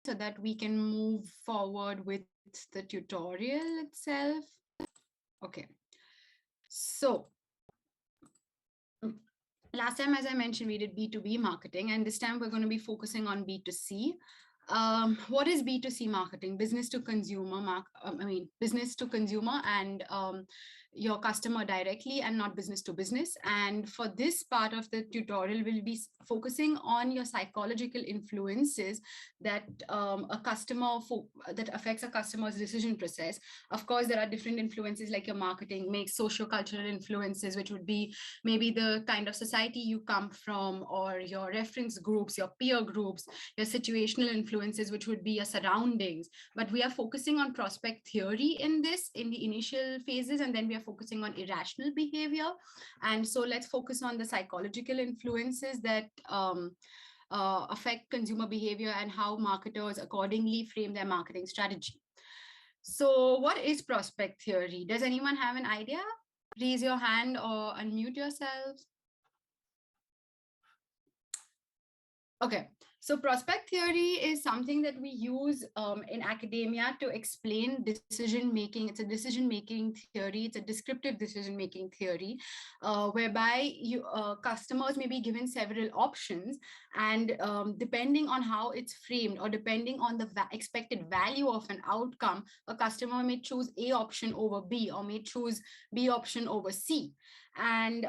so that we can move forward with the tutorial itself. Okay. So last time, as I mentioned, we did B2B marketing, and this time we're going to be focusing on B2C. What is B2C marketing? Business to consumer, business to consumer and your customer directly, and not business to business. And for this part of the tutorial, we'll be focusing on your psychological influences that that affects a customer's decision process. Of course, there are different influences like your marketing makes, socio-cultural influences, which would be maybe the kind of society you come from, or your reference groups, your peer groups, your situational influences, which would be your surroundings. But we are focusing on prospect theory in this, in the initial phases, and then we are focusing on irrational behavior. And so let's focus on the psychological influences that affect consumer behavior and how marketers accordingly frame their marketing strategy. So what is prospect theory? Does anyone have an idea? Raise your hand or unmute yourselves. Okay, so prospect theory is something that we use in academia to explain decision making. It's a decision making theory. It's a descriptive decision making theory, whereby customers may be given several options, and depending on how it's framed, or depending on the expected value of an outcome, a customer may choose A option over B, or may choose B option over C. And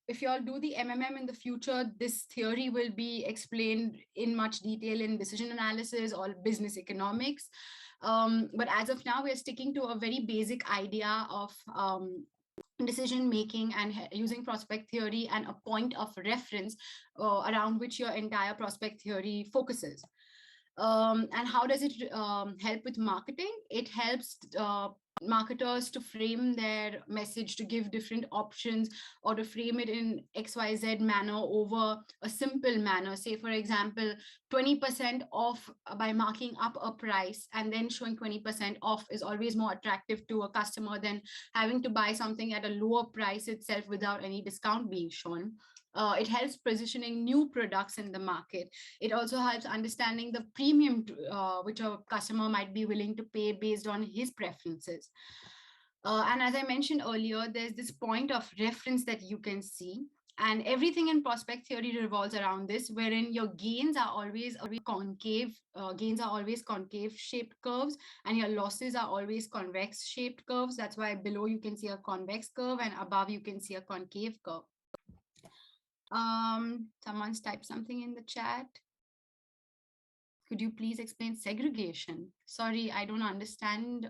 if you all do the MMM in the future, this theory will be explained in much detail in decision analysis or business economics. But as of now, we're sticking to a very basic idea of decision making and using prospect theory and a point of reference around which your entire prospect theory focuses. And how does it help with marketing? It helps marketers to frame their message, to give different options, or to frame it in XYZ manner over a simple manner. Say, for example, 20% off by marking up a price and then showing 20% off is always more attractive to a customer than having to buy something at a lower price itself without any discount being shown. It helps positioning new products in the market. It also helps understanding the premium which a customer might be willing to pay based on his preferences. And as I mentioned earlier, there's this point of reference that you can see. And everything in prospect theory revolves around this, wherein your gains are always concave. Gains are always concave shaped curves, and your losses are always convex shaped curves. That's why below you can see a convex curve, and above you can see a concave curve. Someone's typed something in the chat. Could you please explain segregation? Sorry, I don't understand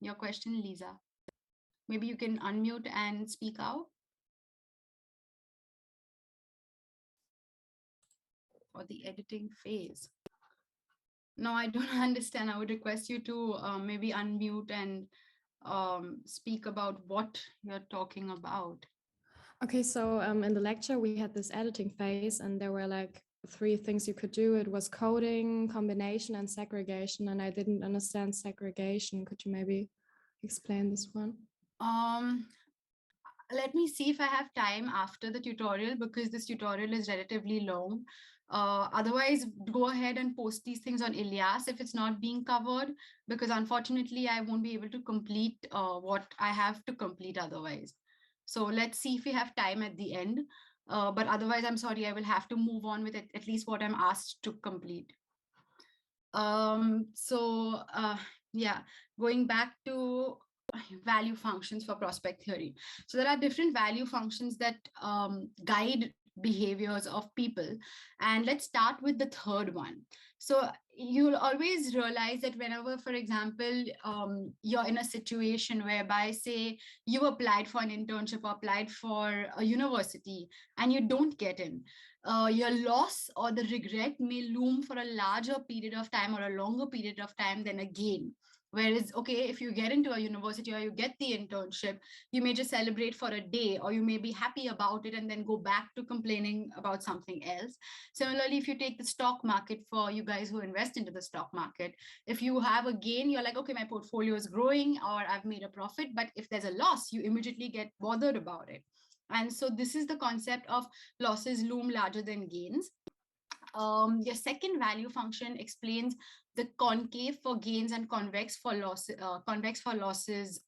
your question, Lisa. Maybe you can unmute and speak out. For the editing phase. No, I don't understand. I would request you to maybe unmute and speak about what you're talking about. Okay, so in the lecture, we had this editing phase, and there were like 3 things you could do. It was coding, combination, and segregation. And I didn't understand segregation. Could you maybe explain this one? Let me see if I have time after the tutorial, because this tutorial is relatively long. Otherwise, go ahead and post these things on Ilyas if it's not being covered, because unfortunately, I won't be able to complete what I have to complete otherwise. So let's see if we have time at the end. But otherwise, I'm sorry, I will have to move on with at least what I'm asked to complete. Yeah, going back to value functions for prospect theory. So there are different value functions that guide behaviors of people. And let's start with the third one. So you'll always realize that whenever, for example, you're in a situation whereby, say, you applied for an internship or applied for a university and you don't get in, your loss or the regret may loom for a larger period of time or a longer period of time than a gain. Whereas, okay, if you get into a university or you get the internship, you may just celebrate for a day, or you may be happy about it and then go back to complaining about something else. Similarly, if you take the stock market, for you guys who invest into the stock market, if you have a gain, you're like, okay, my portfolio is growing or I've made a profit. But if there's a loss, you immediately get bothered about it. And so this is the concept of losses loom larger than gains. Your second value function explains the concave for gains and convex for losses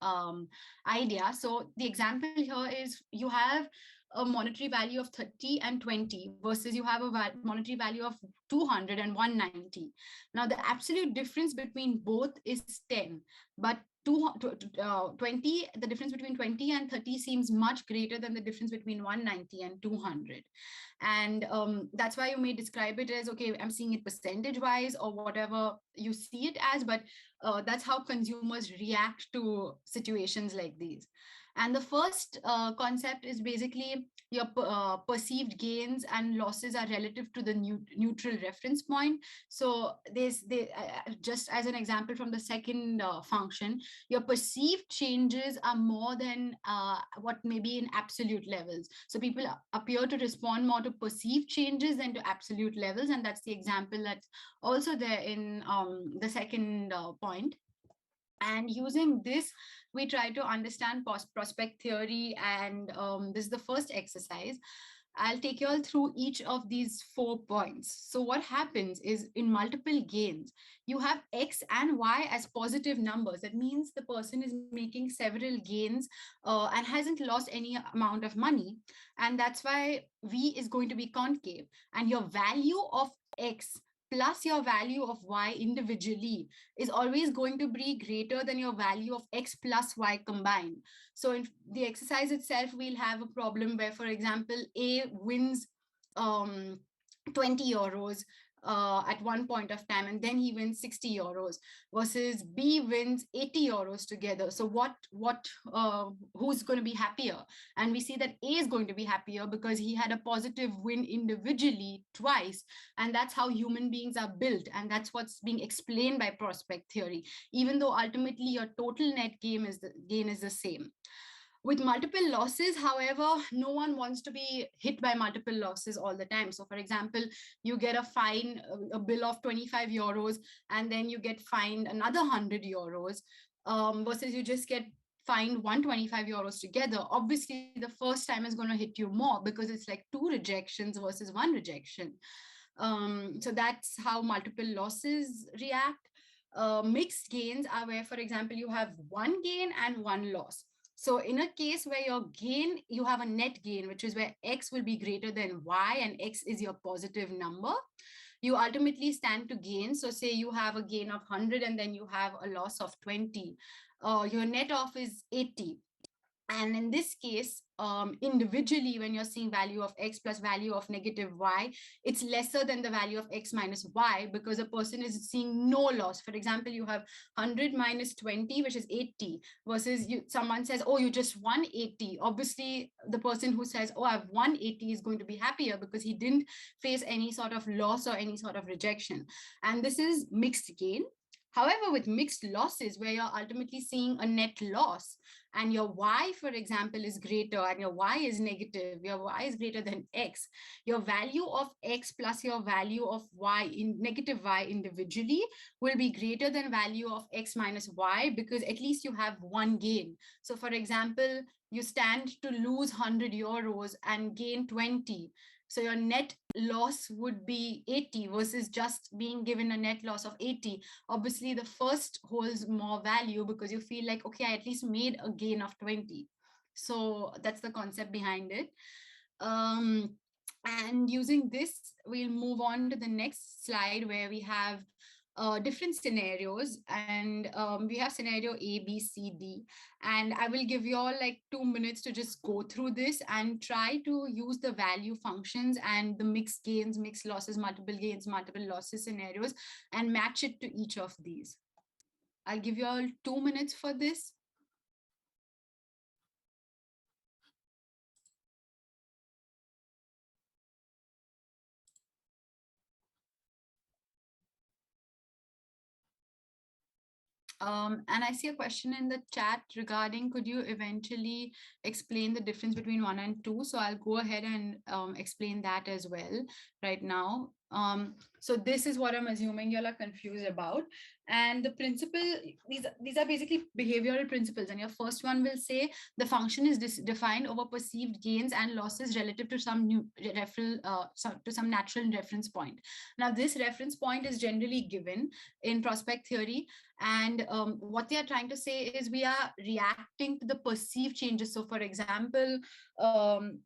idea. So the example here is you have a monetary value of 30 and 20 versus you have a monetary value of 200 and 190. Now the absolute difference between both is 10, but 20, the difference between 20 and 30 seems much greater than the difference between 190 and 200. And that's why you may describe it as, okay, I'm seeing it percentage wise or whatever you see it as, but that's how consumers react to situations like these. And the first concept is basically your perceived gains and losses are relative to the neutral reference point. So just as an example from the second function, your perceived changes are more than what may be in absolute levels. So people appear to respond more to perceived changes than to absolute levels. And that's the example that's also there in the second point. And using this, we try to understand prospect theory. And this is the first exercise. I'll take you all through each of these 4 points. So what happens is in multiple gains, you have X and Y as positive numbers. That means the person is making several gains and hasn't lost any amount of money. And that's why V is going to be concave. And your value of X plus your value of Y individually is always going to be greater than your value of X plus Y combined. So in the exercise itself, we'll have a problem where, for example, A wins um, 20 euros at one point of time, and then he wins 60 euros versus B wins 80 euros together. So who's going to be happier? And we see that A is going to be happier because he had a positive win individually twice. And that's how human beings are built. And that's what's being explained by prospect theory, even though ultimately your total net gain is the same. With multiple losses, however, no one wants to be hit by multiple losses all the time. So for example, you get a fine, a bill of 25 euros, and then you get fined another 100 euros versus you just get fined 125 euros together. Obviously, the first time is going to hit you more because it's like 2 rejections versus 1 rejection. So that's how multiple losses react. Mixed gains are where, for example, you have 1 gain and 1 loss. So in a case where your gain, you have a net gain, which is where X will be greater than Y and X is your positive number, you ultimately stand to gain. So say you have a gain of 100 and then you have a loss of 20. Your net off is 80. And in this case, individually, when you're seeing value of X plus value of negative Y, it's lesser than the value of X minus Y because a person is seeing no loss. For example, you have 100 minus 20, which is 80, versus someone says, oh, you just won 80. Obviously, the person who says, oh, I've won 80 is going to be happier because he didn't face any sort of loss or any sort of rejection. And this is mixed gain. However, with mixed losses, where you're ultimately seeing a net loss, and your Y, for example, is greater and your Y is negative, your Y is greater than X, your value of X plus your value of Y in negative Y individually will be greater than value of X minus Y because at least you have 1 gain. So for example, you stand to lose 100 euros and gain 20. So your net loss would be 80 versus just being given a net loss of 80. Obviously, the first holds more value because you feel like, okay, I at least made a gain of 20. So that's the concept behind it. And using this, we'll move on to the next slide where we have different scenarios, and we have scenario A, B, C, D, and I will give you all like 2 minutes to just go through this and try to use the value functions and the mixed gains, mixed losses, multiple gains, multiple losses scenarios and match it to each of these. I'll give you all 2 minutes for this. And I see a question in the chat regarding, could you eventually explain the difference between 1 and 2? So I'll go ahead and explain that as well right now. So this is what I'm assuming you're confused about. And the principle, these are basically behavioral principles. And your first one will say the function is defined over perceived gains and losses relative to some new to some natural reference point. Now, this reference point is generally given in prospect theory. And what they are trying to say is we are reacting to the perceived changes. So, for example,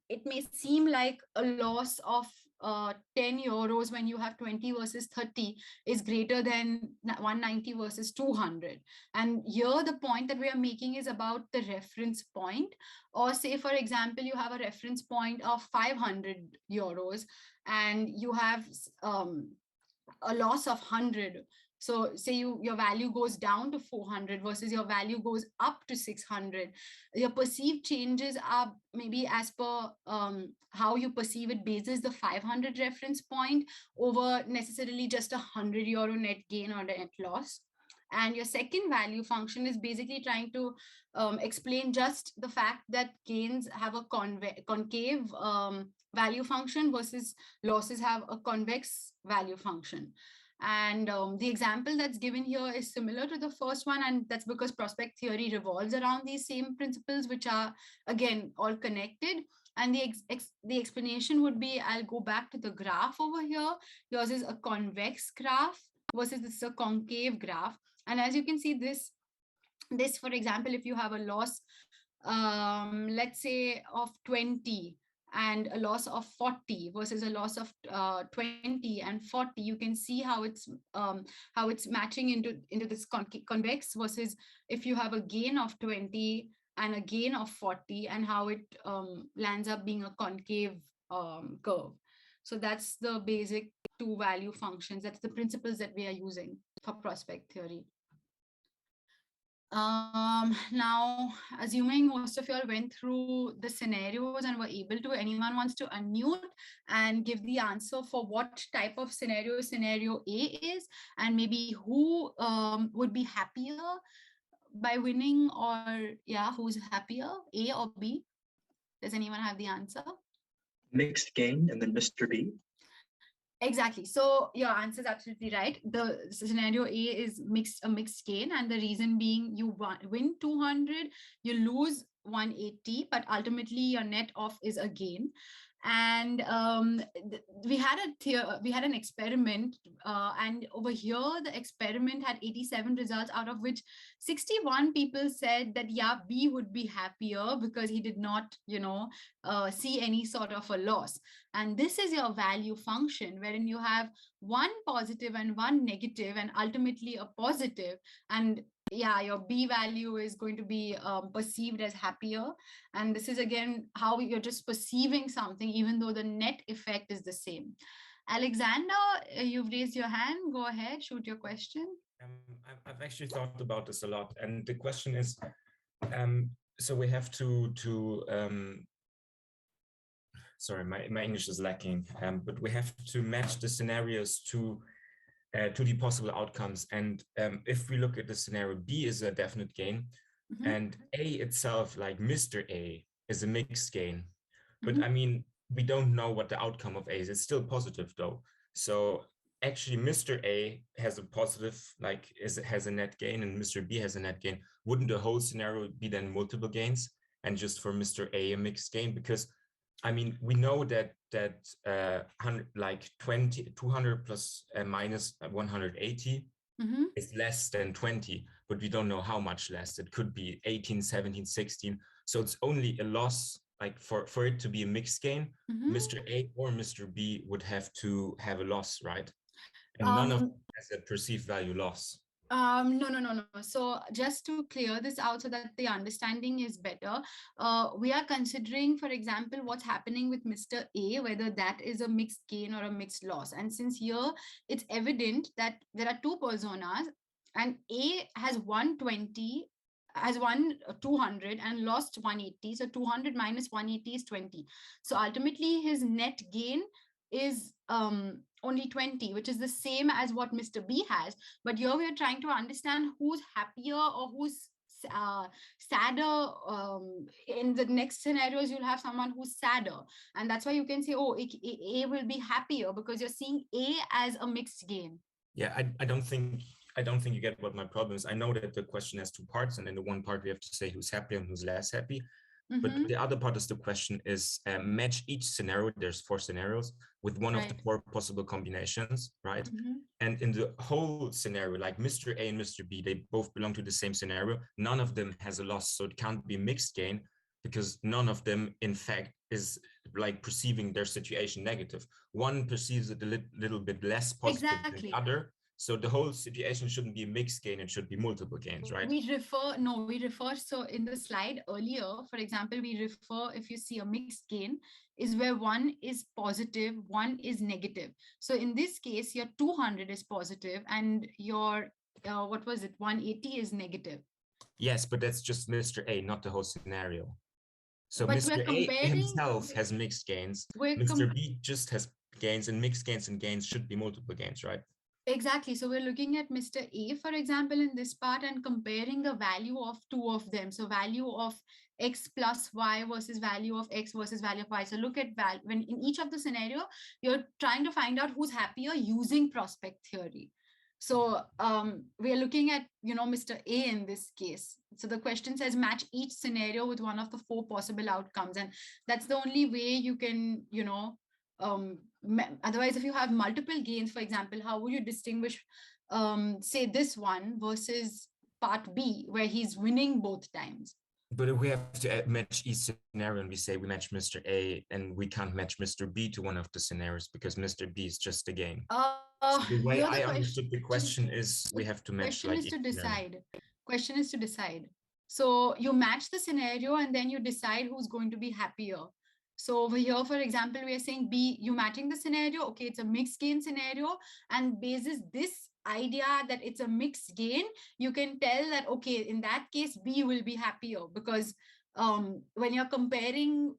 it may seem like a loss of 10 euros when you have 20 versus 30 is greater than 190 versus 200. And here the point that we are making is about the reference point. Or say, for example, you have a reference point of 500 euros and you have a loss of 100. So say your value goes down to 400 versus your value goes up to 600. Your perceived changes are maybe as per how you perceive it basis the 500 reference point over necessarily just €100 net gain or net loss. And your second value function is basically trying to explain just the fact that gains have a concave value function versus losses have a convex value function. And the example that's given here is similar to the first one, and that's because prospect theory revolves around these same principles, which are again all connected. And the explanation would be, I'll go back to the graph over here. Yours is a convex graph versus this is a concave graph. And as you can see, this, for example, if you have a loss, let's say of 20 and a loss of 40 versus a loss of 20 and 40, you can see how it's matching into this convex versus if you have a gain of 20 and a gain of 40 and how it lands up being a concave curve. So that's the basic two value functions. That's the principles that we are using for prospect theory. Now, assuming most of you all went through the scenarios and were able to, anyone wants to unmute and give the answer for what type of scenario A is, and maybe who would be happier by winning, or yeah, who's happier, A or B? Does anyone have the answer? Mixed gain and then Mr. B. Exactly. So your answer is absolutely right. The scenario A is a mixed gain, and the reason being you win 200, you lose 180, but ultimately your net off is a gain. And we had an experiment, and over here the experiment had 87 results, out of which 61 people said that yeah, B would be happier because he did not, see any sort of a loss. And this is your value function, wherein you have one positive and one negative, and ultimately a positive. And yeah, your B value is going to be perceived as happier. And this is again how you're just perceiving something, even though the net effect is the same. Alexander, you've raised your hand. Go ahead, shoot your question. I've actually thought about this a lot. And the question is, so we have sorry, my English is lacking, but we have to match the scenarios to the possible outcomes. And if we look at the scenario, B is a definite gain, and A itself, like Mr. A, is a mixed gain. But I mean, we don't know what the outcome of A is. It's still positive though. So actually Mr. A has a positive, has a net gain, and Mr. B has a net gain. Wouldn't the whole scenario be then multiple gains and just for Mr. A mixed gain? Because I mean, we know that 200 plus minus 180 is less than 20, but we don't know how much less. It could be 18, 17, 16. So it's only a loss, like for it to be a mixed gain, Mr. A or Mr. B would have to have a loss, right? And none of them has a perceived value loss. No. So just to clear this out so that the understanding is better, we are considering, for example, what's happening with Mr. A, whether that is a mixed gain or a mixed loss. And since here it's evident that there are two personas and A has 120, has won 200 and lost 180. So 200 minus 180 is 20. So ultimately his net gain is only 20, which is the same as what Mr. B has. But here we are trying to understand who's happier or who's sadder. In the next scenarios, you'll have someone who's sadder. And that's why you can say, oh, A will be happier, because you're seeing A as a mixed gain. Yeah, I don't think you get what my problem is. I know that the question has two parts, and in the one part we have to say who's happy and who's less happy. But the other part of the question is match each scenario. There's 4 scenarios with one of the 4 possible combinations, right? And in the whole scenario, like Mr. A and Mr. B, they both belong to the same scenario. None of them has a loss, so it can't be mixed gain, because none of them, in fact, is like perceiving their situation negative. One perceives it a little bit less positive than the other. So the whole situation shouldn't be a mixed gain, it should be multiple gains, right? We refer, so in the slide earlier, for example, we refer, if you see a mixed gain, is where one is positive, one is negative. So in this case, your 200 is positive and your, what was it, 180 is negative. Yes, but that's just Mr. A, not the whole scenario. So but Mr. A himself has mixed gains. Mr. B just has gains, and mixed gains and gains should be multiple gains, right? Exactly. So we're looking at Mr. A, for example, in this part, and comparing the value of 2 of them. So value of X plus Y versus value of X versus value of Y. So look at when in each of the scenario, you're trying to find out who's happier using prospect theory. So we are looking at, Mr. A in this case. So the question says match each scenario with one of the 4 possible outcomes. And that's the only way you can, otherwise, if you have multiple gains, for example, how would you distinguish, say, this one versus part B, where he's winning both times? But if we have to match each scenario and we say we match Mr. A and we can't match Mr. B to one of the scenarios because Mr. B is just a gain. So the way I understood the question is we have to match. Question is to decide. So you match the scenario and then you decide who's going to be happier. So over here, for example, we are saying B, you matching the scenario. Okay, it's a mixed gain scenario. And basis this idea that it's a mixed gain, you can tell that, okay, in that case, B will be happier, because when you're comparing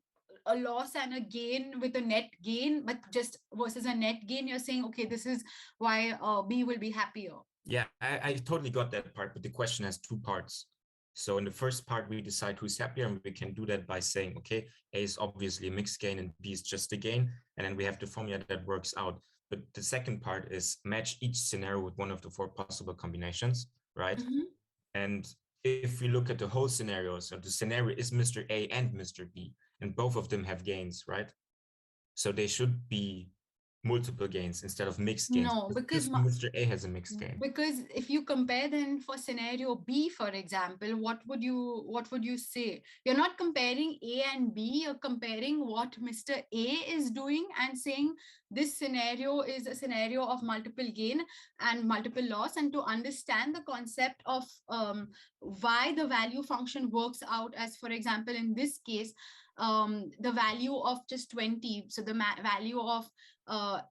a loss and a gain with a net gain, but just versus a net gain, you're saying, okay, this is why B will be happier. Yeah, I totally got that part, but the question has 2 parts. So in the first part, we decide who's happier, and we can do that by saying, okay, A is obviously a mixed gain and B is just a gain. And then we have the formula that works out. But the second part is match each scenario with one of the 4 possible combinations, right? And if we look at the whole scenario, so the scenario is Mr. A and Mr. B, and both of them have gains, right? So they should be multiple gains instead of mixed gains. No, because Mr. A has a mixed gain. Because if you compare then for scenario B, for example, what would you say? You're not comparing A and B, you're comparing what Mr. A is doing and saying this scenario is a scenario of multiple gain and multiple loss. And to understand the concept of why the value function works out, as for example, in this case, the value of just 20, so the value of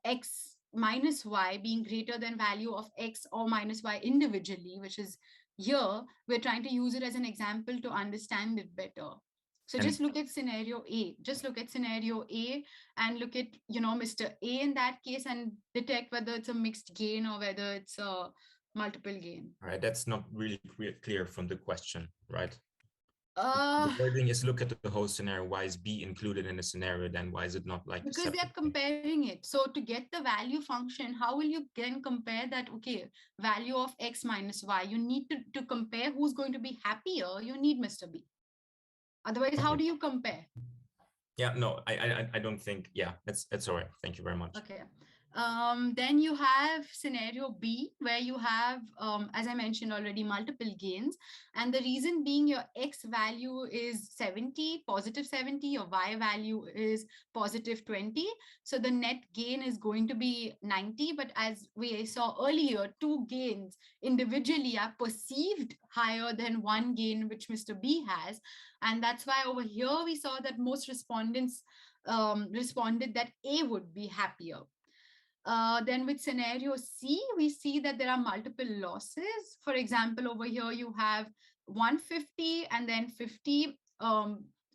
X minus Y being greater than value of X or minus Y individually, which is here, we're trying to use it as an example to understand it better. So just look at scenario A. Just look at scenario A and look at, Mr. A in that case and detect whether it's a mixed gain or whether it's a multiple gain. Right, that's not really clear from the question, right? The wording is look at the whole scenario. Why is B included in the scenario? Then why is it not like because they're comparing it? So to get the value function, how will you then compare that? Okay, value of X minus Y. You need to compare who's going to be happier. You need Mr. B. Otherwise, how do you compare? Yeah, no, I don't think. Yeah, that's all right. Thank you very much. Okay. Then you have scenario B, where you have, as I mentioned already, multiple gains. And the reason being your X value is 70, positive 70, your Y value is positive 20. So the net gain is going to be 90. But as we saw earlier, 2 gains individually are perceived higher than 1 gain, which Mr. B has. And that's why over here we saw that most respondents responded that A would be happier. Then with scenario C, we see that there are multiple losses. For example, over here you have 150 and then 50.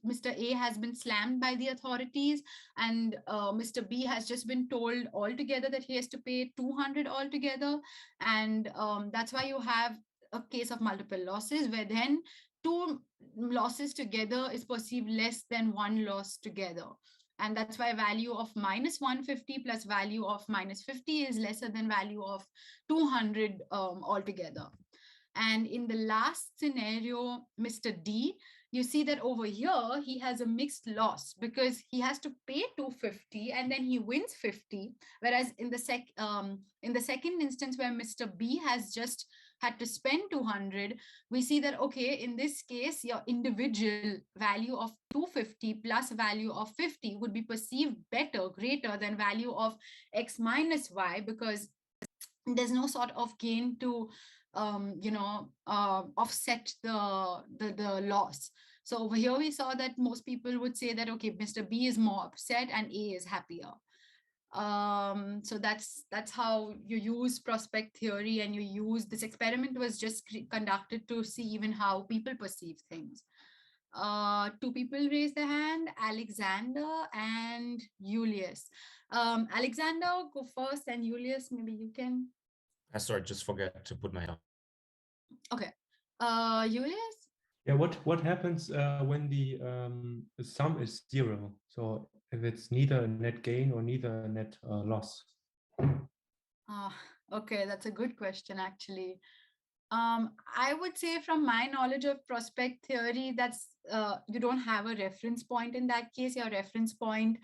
Mr. A has been slammed by the authorities, and Mr. B has just been told altogether that he has to pay 200 altogether. And that's why you have a case of multiple losses, where then two losses together is perceived less than one loss together. And that's why value of minus 150 plus value of minus 50 is lesser than value of 200 altogether. And in the last scenario, Mr. D, you see that over here, he has a mixed loss because he has to pay 250 and then he wins 50. Whereas in the second instance where Mr. B has just had to spend 200, we see that, okay, in this case, your individual value of 250 plus value of 50 would be perceived better, greater than value of X minus Y, because there's no sort of gain to offset the loss. So over here we saw that most people would say that, okay, Mr. B is more upset and A is happier. So that's how you use prospect theory, and you use this experiment was just conducted to see even how people perceive things. Two people raised their hand, Alexander and Julius. Alexander, go first, and Julius, maybe you can. Sorry, just forget to put my hand. Okay. Julius? Yeah, what happens when the sum is 0? So if it's neither a net gain or neither a net loss? Okay, that's a good question, actually. I would say from my knowledge of prospect theory, that's you don't have a reference point in that case. Your reference point,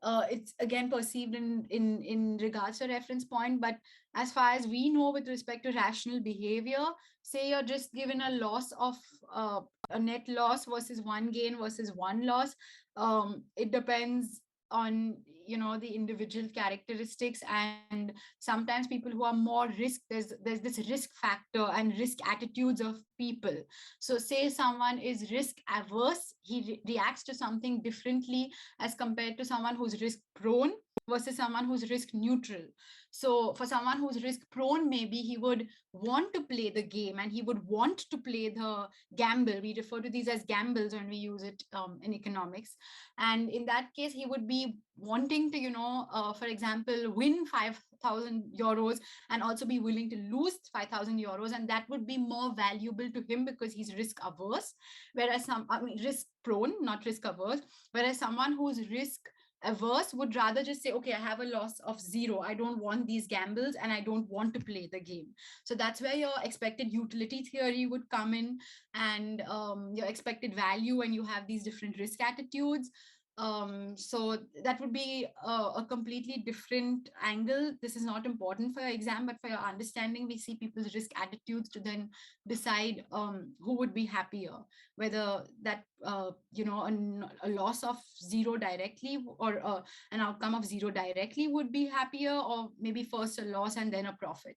it's again perceived in regards to reference point. But as far as we know with respect to rational behavior, say you're just given a loss of a net loss versus one gain versus one loss. It depends on the individual characteristics, and sometimes people who are more risk, there's this risk factor and risk attitudes of people. So say someone is risk averse, he reacts to something differently as compared to someone who's risk prone versus someone who's risk neutral. So for someone who's risk prone, maybe he would want to play the game and he would want to play the gamble. We refer to these as gambles when we use it in economics. And in that case, he would be wanting to, for example, win 5,000 euros and also be willing to lose 5,000 euros. And that would be more valuable to him because he's risk averse, whereas risk prone, not risk averse, whereas someone who's risk averse would rather just say, okay, I have a loss of 0. I don't want these gambles and I don't want to play the game. So that's where your expected utility theory would come in, and your expected value when you have these different risk attitudes. So that would be a completely different angle. This is not important for your exam, but for your understanding, we see people's risk attitudes to then decide who would be happier, whether that a loss of 0 directly or an outcome of 0 directly would be happier, or maybe first a loss and then a profit.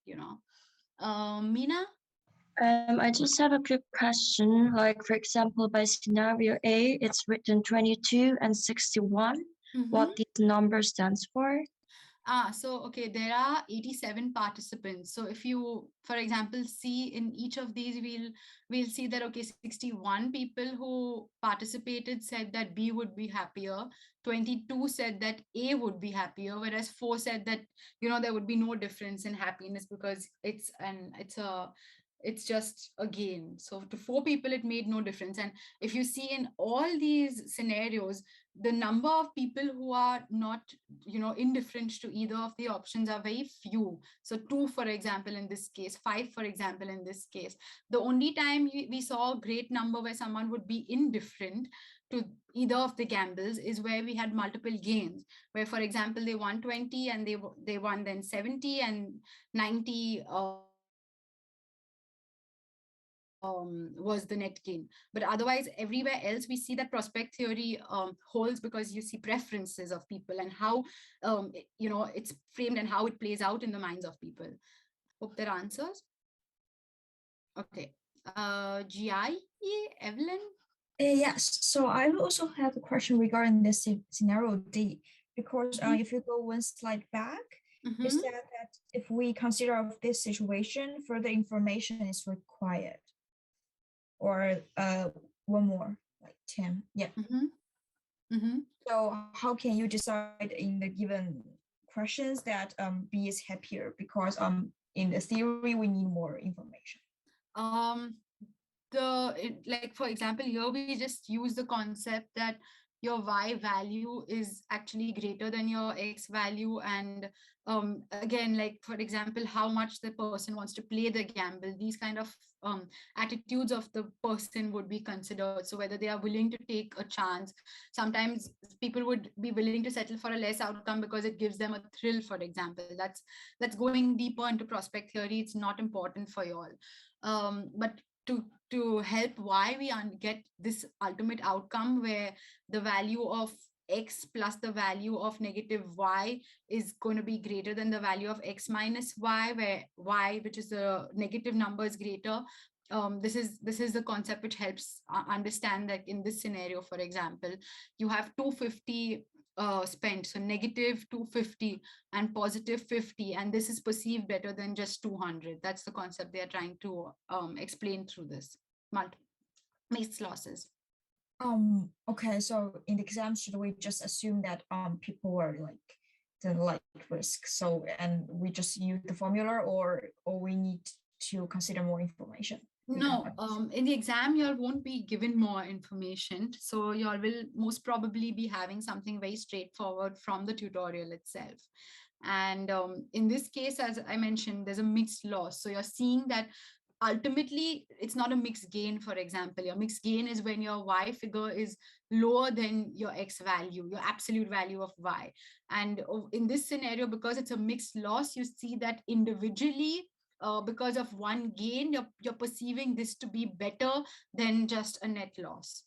Mina? I just have a quick question. Like, for example, by scenario A, it's written 22 and 61. What this number stands for? Okay, there are 87 participants. So if you, for example, see in each of these, we'll see that, okay, 61 people who participated said that B would be happier. 22 said that A would be happier, whereas 4 said that, there would be no difference in happiness because it's just a gain. So to 4 people, it made no difference. And if you see in all these scenarios, the number of people who are not, indifferent to either of the options are very few. So 2, for example, in this case, 5, for example, in this case. The only time we saw a great number where someone would be indifferent to either of the gambles is where we had multiple gains, where, for example, they won 20 and they won then 70 and 90 was the net gain. But otherwise, everywhere else, we see that prospect theory holds because you see preferences of people and how, it's framed and how it plays out in the minds of people. Hope that answers. Okay. Gi, Evelyn? Yes, so I also have a question regarding this scenario D, because if you go one slide back, you said that if we consider of this situation, further information is required. Or one more, like 10. Yeah. So how can you decide in the given questions that B is happier? Because in the theory, we need more information. Like for example, here we just use the concept that your y value is actually greater than your x value, and again, like for example, how much the person wants to play the gamble, these kind of attitudes of the person would be considered. So whether they are willing to take a chance, sometimes people would be willing to settle for a less outcome because it gives them a thrill, for example. That's going deeper into prospect theory. It's not important for you all, but to help why we get this ultimate outcome where the value of x plus the value of negative y is going to be greater than the value of x minus y, where y, which is the negative number, is greater. This is the concept which helps understand that in this scenario, for example, you have 250 spent, so negative 250 and positive 50, and this is perceived better than just 200. That's the concept they are trying to explain through this mixed losses. Okay, so in the exam, should we just assume that people were like the like risk, so and we just use the formula, or we need to consider more information? No, in the exam, you all won't be given more information. So you all will most probably be having something very straightforward from the tutorial itself. And in this case, as I mentioned, there's a mixed loss. So you're seeing that ultimately it's not a mixed gain. For example, your mixed gain is when your y figure is lower than your x value, your absolute value of y. And in this scenario, because it's a mixed loss, you see that individually, because of one gain, you're perceiving this to be better than just a net loss.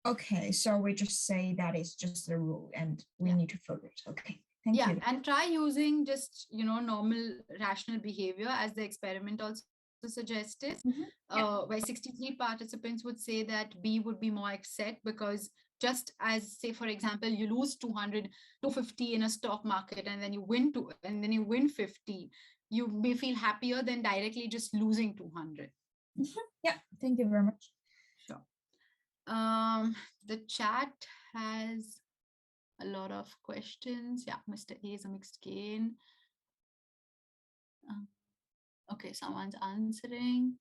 Okay, so we just say that is just the rule and we need to follow it. Okay, thank you. And try using just, normal rational behavior as the experiment also suggested, where 63 participants would say that B would be more exact, because just as, say, for example, you lose 250 in a stock market and then you win 50, you may feel happier than directly just losing 200. Yeah, thank you very much. Sure. The chat has a lot of questions. Yeah, Mr. A is a mixed gain. Okay, someone's answering.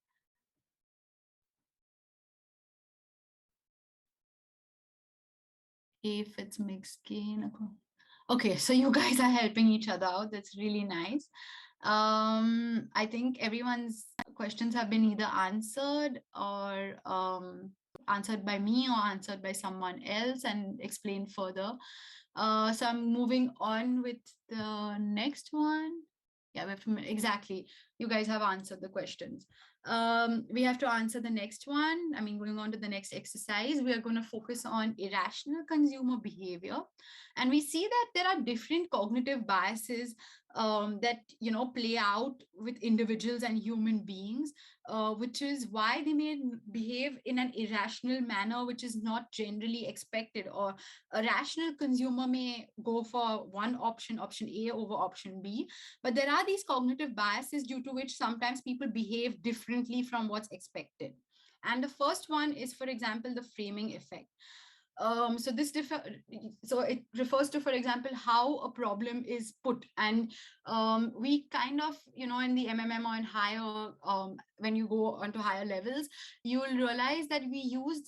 If it's mixed gain. Okay, so you guys are helping each other out. That's really nice. I think everyone's questions have been either answered or answered by me or answered by someone else and explained further. So I'm moving on with the next one. Yeah, we have to, exactly. You guys have answered the questions. We have to answer the next one. I mean, going on to the next exercise, we are going to focus on irrational consumer behavior. And we see that there are different cognitive biases that, play out with individuals and human beings, which is why they may behave in an irrational manner, which is not generally expected. Or a rational consumer may go for one option A over option B, but there are these cognitive biases due to which sometimes people behave differently from what's expected. And the first one is, for example, the framing effect. So it refers to, for example, how a problem is put, and we kind of, in the MMM or in higher, when you go onto higher levels, you will realize that we use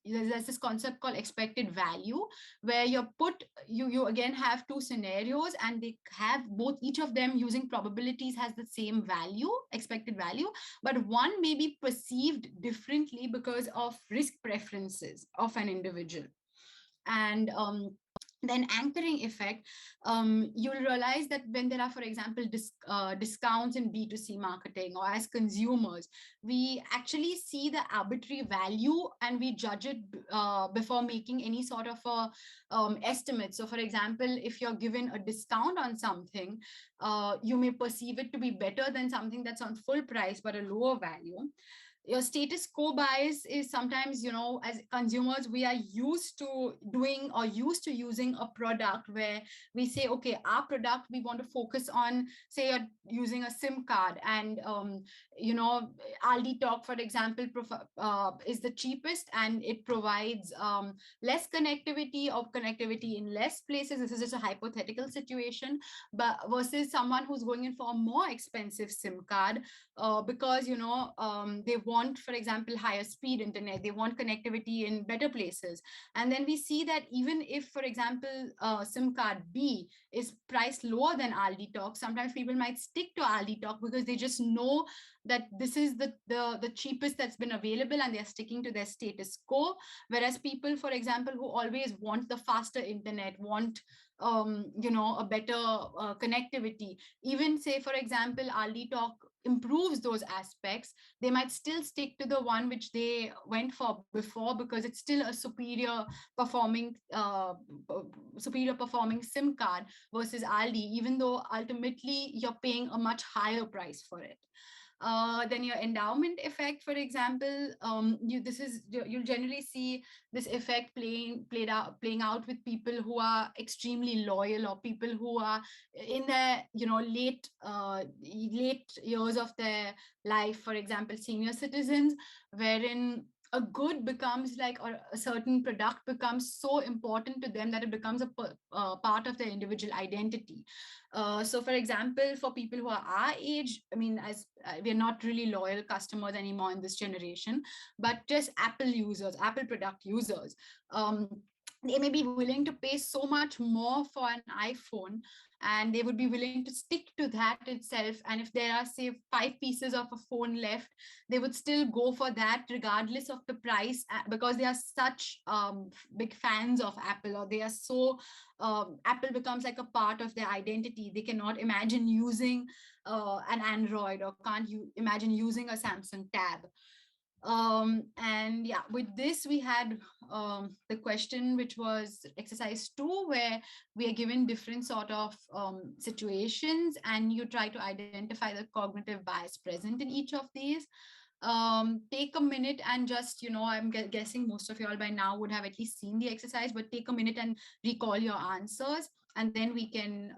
there's this concept called expected value, where you again have two scenarios, and they have each of them using probabilities has the same value, expected value, but one may be perceived differently because of risk preferences of an individual. And then anchoring effect, you'll realize that when there are, for example, discounts in B2C marketing, or as consumers, we actually see the arbitrary value and we judge it before making any sort of a estimate. So for example, if you're given a discount on something, you may perceive it to be better than something that's on full price but a lower value. your status quo bias is sometimes, you know, as consumers, we are used to doing or used to using a product where we say, okay, our product, we want to focus on, say you're using a SIM card, and you know, Aldi Talk, for example, is the cheapest, and it provides less connectivity, or connectivity in less places. This is just a hypothetical situation, but versus someone who's going in for a more expensive SIM card, because, you know, they want, for example, higher speed internet, they want connectivity in better places. And then we see that even if, for example, SIM card B is priced lower than Aldi Talk, sometimes people might stick to Aldi Talk because they just know that this is the cheapest that's been available, and they're sticking to their status quo. Whereas people, for example, who always want the faster internet, want you know, a better connectivity, even say, for example, Aldi Talk improves those aspects, they might still stick to the one which they went for before, because it's still a superior performing SIM card versus Aldi, even though ultimately you're paying a much higher price for it. Then your endowment effect, for example, you'll generally see this effect playing out with people who are extremely loyal, or people who are in their, you know, late years of their life, for example, senior citizens, wherein a good becomes like, or a certain product becomes so important to them that it becomes a part of their individual identity. So for example, for people who are our age, I mean, as we're not really loyal customers anymore in this generation, but just Apple users, Apple product users, they may be willing to pay so much more for an iPhone, and they would be willing to stick to that itself. And if there are, say, 5 pieces of a phone left, they would still go for that regardless of the price, because they are such big fans of Apple, or they are so Apple becomes like a part of their identity. They cannot imagine using an Android, or can't you imagine using a Samsung Tab. And yeah, with this we had the question, which was exercise 2, where we are given different sort of situations, and you try to identify the cognitive bias present in each of these. Take a minute and just, you know, I'm guessing most of you all by now would have at least seen the exercise, but take a minute and recall your answers, and then we can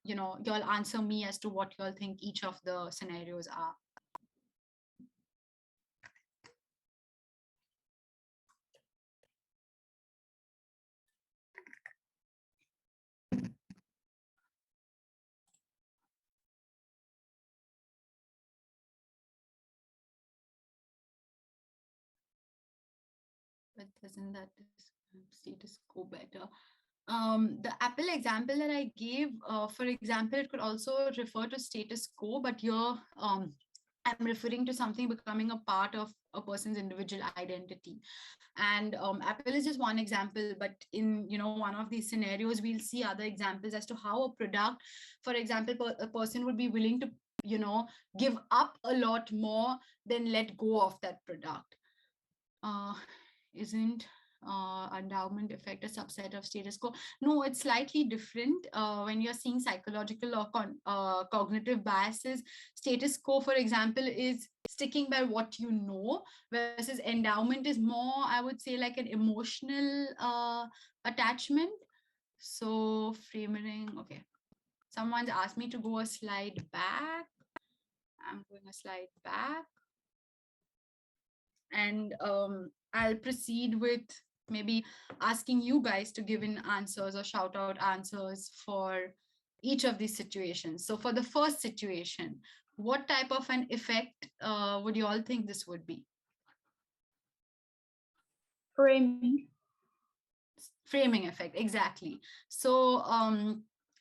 you know, you all answer me as to what you all think each of the scenarios are. But doesn't that status quo better? The Apple example that I gave, for example, it could also refer to status quo, but here I'm referring to something becoming a part of a person's individual identity. And Apple is just one example, but in, you know, one of these scenarios, we'll see other examples as to how a product, for example, a person would be willing to, you know, give up a lot more than let go of that product. Isn't endowment effect a subset of status quo? No, it's slightly different. When you're seeing psychological or cognitive biases, status quo, for example, is sticking by what you know, versus endowment is more, I would say, like an emotional attachment. So framing, okay. Someone's asked me to go a slide back. I'm going a slide back. And I'll proceed with maybe asking you guys to give in answers or shout out answers for each of these situations. So for the first situation, what type of an effect would you all think this would be? Framing effect, exactly. So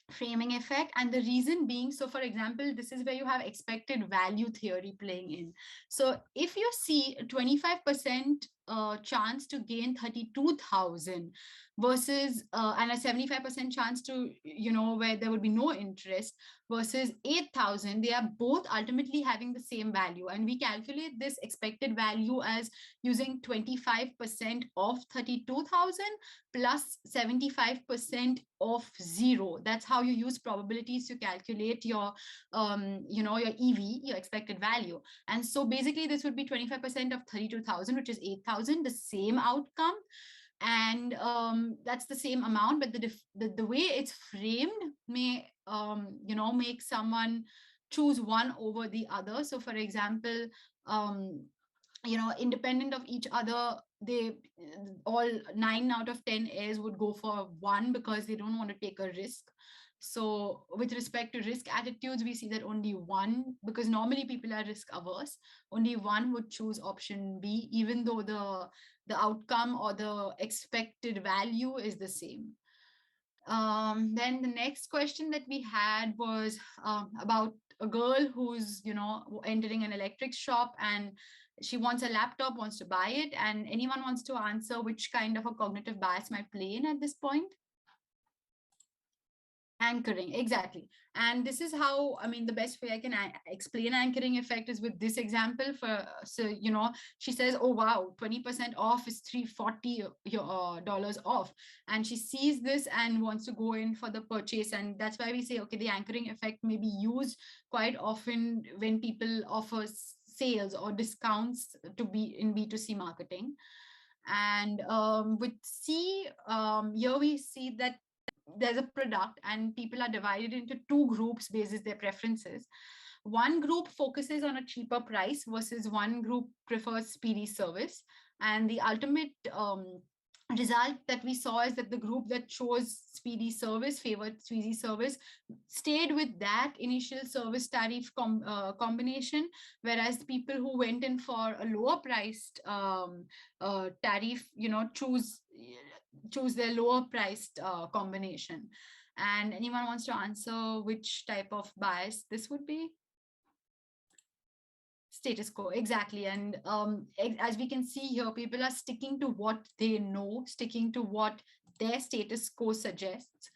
framing effect, and the reason being, so for example, this is where you have expected value theory playing in. So if you see 25% chance to gain 32,000 versus and a 75% chance to, where there would be no interest versus 8,000, they are both ultimately having the same value. And we calculate this expected value as using 25% of 32,000 plus 75% of 0. That's how you use probabilities to calculate your, your EV, your expected value. And so basically this would be 25% of 32,000, which is 8,000, the same outcome. And that's the same amount, but the way it's framed may make someone choose one over the other. So for example, independent of each other, they all 9 out of 10 heirs would go for one because they don't want to take a risk. So with respect to risk attitudes, we see that only one, because normally people are risk averse, only one would choose option B, even though the outcome or the expected value is the same. Then the next question that we had was about a girl who's, entering an electric shop and she wants a laptop, wants to buy it. And anyone wants to answer which kind of a cognitive bias might play in at this point? Anchoring, exactly. And this is how, the best way I can explain anchoring effect is with this example. So she says, oh wow, 20% off is $340 off, and she sees this and wants to go in for the purchase. And that's why we say, okay, the anchoring effect may be used quite often when people offer sales or discounts to be in B2C marketing. And with C, here we see that there's a product and people are divided into two groups based their preferences. One group focuses on a cheaper price versus one group prefers speedy service. And the ultimate result that we saw is that the group that chose speedy service, favored speedy service, stayed with that initial service tariff combination, whereas the people who went in for a lower priced tariff, choose their lower priced combination. And anyone wants to answer which type of bias this would be? Status quo, exactly. And as we can see here, people are sticking to what they know, sticking to what their status quo suggests.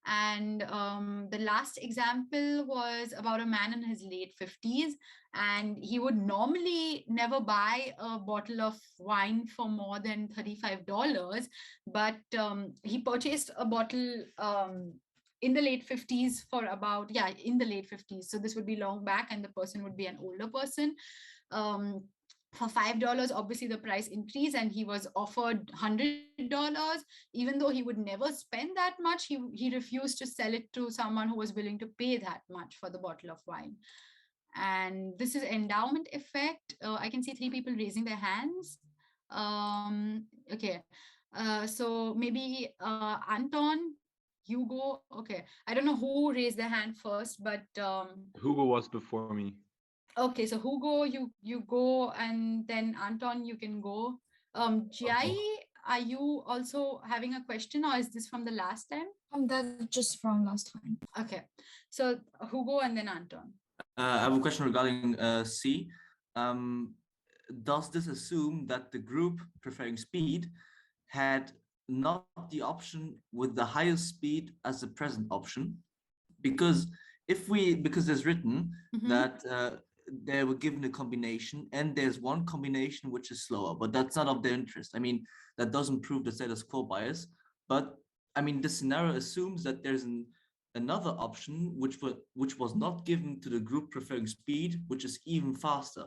And the last example was about a man in his late 50s, and he would normally never buy a bottle of wine for more than $35, but he purchased a bottle in the late 50s for about, in the late 50s. So this would be long back, and the person would be an older person. For $5, obviously the price increased, and he was offered $100. Even though he would never spend that much, he refused to sell it to someone who was willing to pay that much for the bottle of wine. And this is endowment effect. I can see 3 people raising their hands. Okay, so maybe Anton, Hugo. Okay, I don't know who raised their hand first, but Hugo was before me. Okay, so Hugo, you go, and then Anton, you can go. Jai, are you also having a question, or is this from the last time? That's just from last time. Okay, so Hugo and then Anton. I have a question regarding C. Does this assume that the group preferring speed had not the option with the highest speed as the present option? Because there's written that they were given a combination, and there's one combination which is slower, but that's not of their interest. I mean, that doesn't prove the status quo bias, but I mean, this scenario assumes that there's another option which was not given to the group preferring speed, which is even faster,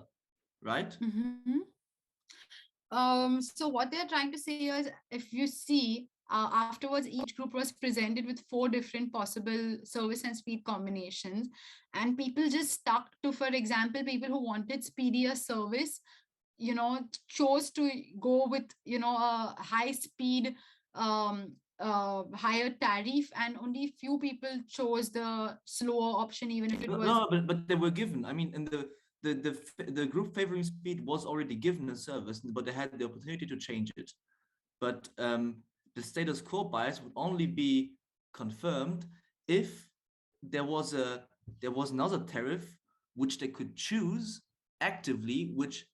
right? So what they're trying to say is, if you see, afterwards, each group was presented with 4 different possible service and speed combinations, and people just stuck to, for example, people who wanted speedier service, chose to go with, a high speed, higher tariff, and only few people chose the slower option, even if it was. No, but they were given. I mean, in the group favoring speed was already given a service, but they had the opportunity to change it. But the status quo bias would only be confirmed if there was another tariff which they could choose actively, which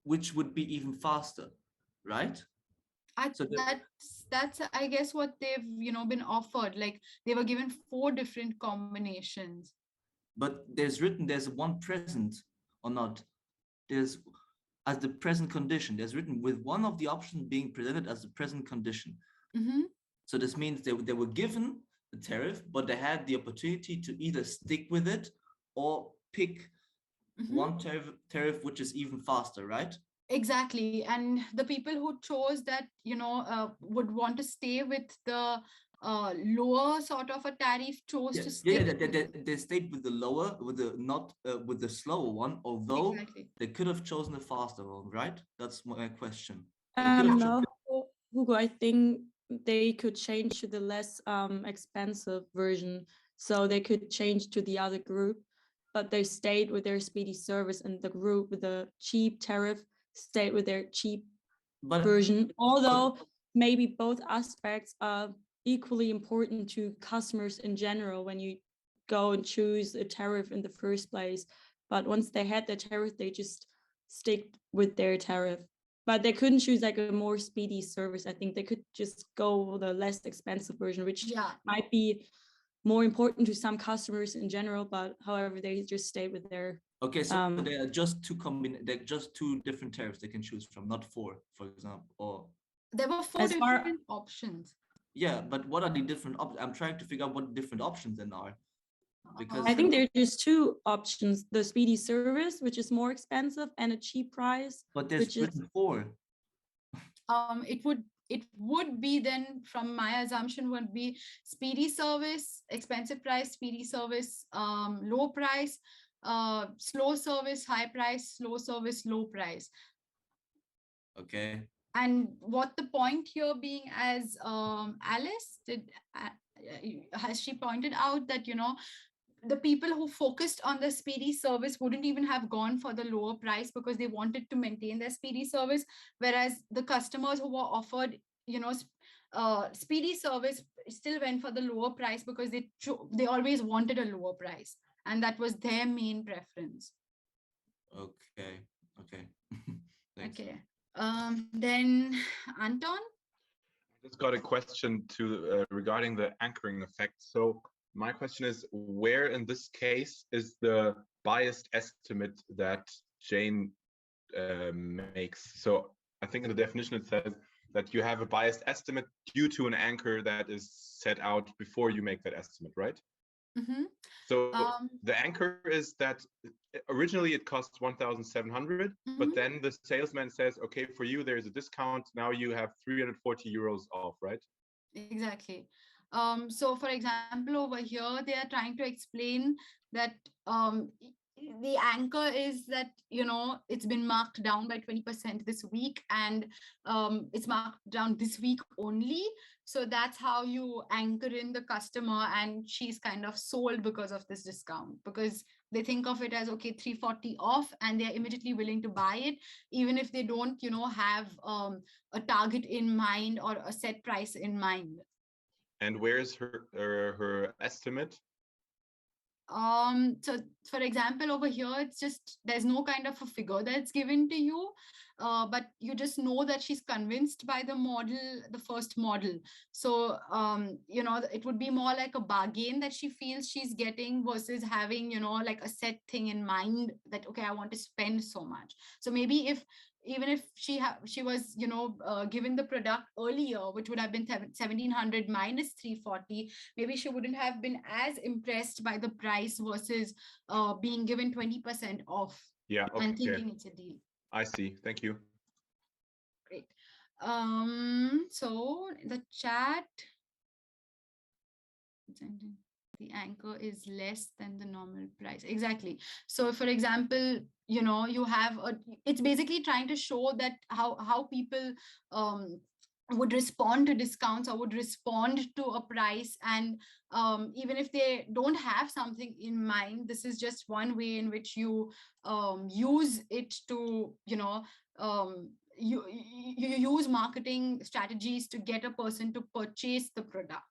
which would be even faster, right? So that's I guess what they've been offered. Like they were given 4 different combinations. But there's one present or not. There's as the present condition. There's written with one of the options being presented as the present condition. So this means they were given the tariff, but they had the opportunity to either stick with it or pick one tariff which is even faster, right? Exactly. And the people who chose that, would want to stay with the lower sort of a tariff chose to stay. They stayed with the lower, with the not with the slower one, although they could have chosen the faster one, right? That's my question. No, Hugo, I think they could change to the less expensive version, so they could change to the other group, but they stayed with their speedy service, and the group with the cheap tariff stayed with their cheap version. Although maybe both aspects are equally important to customers in general when you go and choose a tariff in the first place. But once they had the tariff, they just stick with their tariff. But they couldn't choose like a more speedy service. I think they could just go the less expensive version, which might be more important to some customers in general. But however, they just stay with their. Okay, so there are just they're just 2 different tariffs they can choose from, not 4, for example. Or there were 4 different options. Yeah, but what are the different options? I'm trying to figure out what different options then are. Because I think there are just 2 options: the speedy service, which is more expensive, and a cheap price. But there's written 4. It would be then, from my assumption, would be speedy service, expensive price, speedy service, low price, slow service, high price, slow service, low price. Okay. And what the point here being, as Alice has she pointed out that the people who focused on the speedy service wouldn't even have gone for the lower price because they wanted to maintain their speedy service, whereas the customers who were offered speedy service still went for the lower price because they always wanted a lower price, and that was their main preference. Okay. Okay. Then Anton, I just got a question regarding the anchoring effect. So my question is, where in this case is the biased estimate that Jane makes? So I think in the definition it says that you have a biased estimate due to an anchor that is set out before you make that estimate, right? So the anchor is that originally it costs 1,700, but then the salesman says, okay, for you there's a discount. Now you have 340 euros off, right? Exactly. So for example, over here, they are trying to explain that the anchor is that, it's been marked down by 20% this week, and it's marked down this week only. So that's how you anchor in the customer, and she's kind of sold because of this discount, because they think of it as, okay, 340 off, and they're immediately willing to buy it, even if they don't, have a target in mind or a set price in mind. And where's her estimate? So for example, over here, it's just, there's no kind of a figure that's given to you, but you just know that she's convinced by the first model. So, it would be more like a bargain that she feels she's getting versus having, like a set thing in mind that, okay, I want to spend so much. So maybe even if she was given the product earlier, which would have been 1,700 minus 340, maybe she wouldn't have been as impressed by the price versus being given 20% off. Yeah, okay. And thinking it's a deal. I see. Thank you. Great. So the chat, the anchor is less than the normal price. Exactly. So for example, you have it's basically trying to show that how people would respond to discounts or would respond to a price. And even if they don't have something in mind, this is just one way in which you use it to, you use marketing strategies to get a person to purchase the product.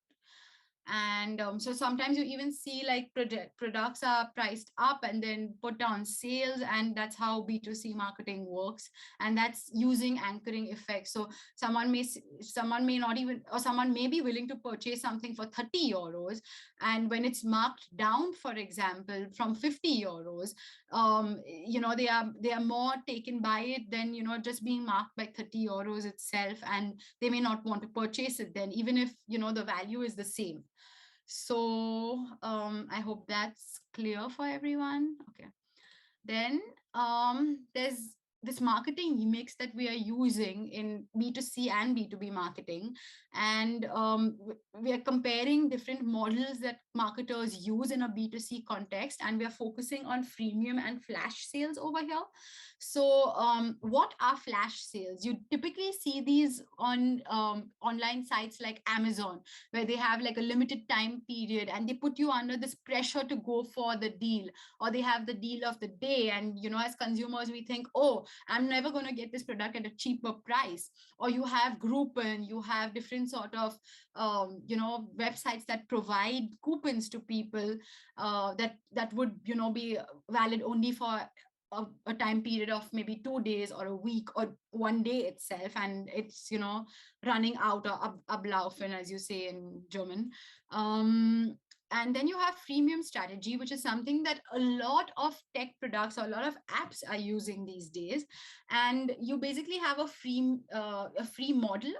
And so sometimes you even see like products are priced up and then put on sales, and that's how B2C marketing works. And that's using anchoring effects. So someone may not even, or someone may be willing to purchase something for 30 euros, and when it's marked down, for example, from 50 euros, they are more taken by it than just being marked by 30 euros itself, and they may not want to purchase it then, even if the value is the same. So I hope that's clear for everyone. Okay. Then there's this marketing mix that we are using in B2C and B2B marketing. And we are comparing different models that marketers use in a B2C context. And we are focusing on freemium and flash sales over here. So what are flash sales? You typically see these on online sites like Amazon, where they have like a limited time period and they put you under this pressure to go for the deal, or they have the deal of the day. And as consumers, we think, oh, I'm never going to get this product at a cheaper price. Or you have Groupon, you have different sort of websites that provide coupons to people that would be valid only for a time period of maybe 2 days or a week or 1 day itself, and it's running out, or ablaufen, as you say in German. And then you have freemium strategy, which is something that a lot of tech products or a lot of apps are using these days. And you basically have a free model,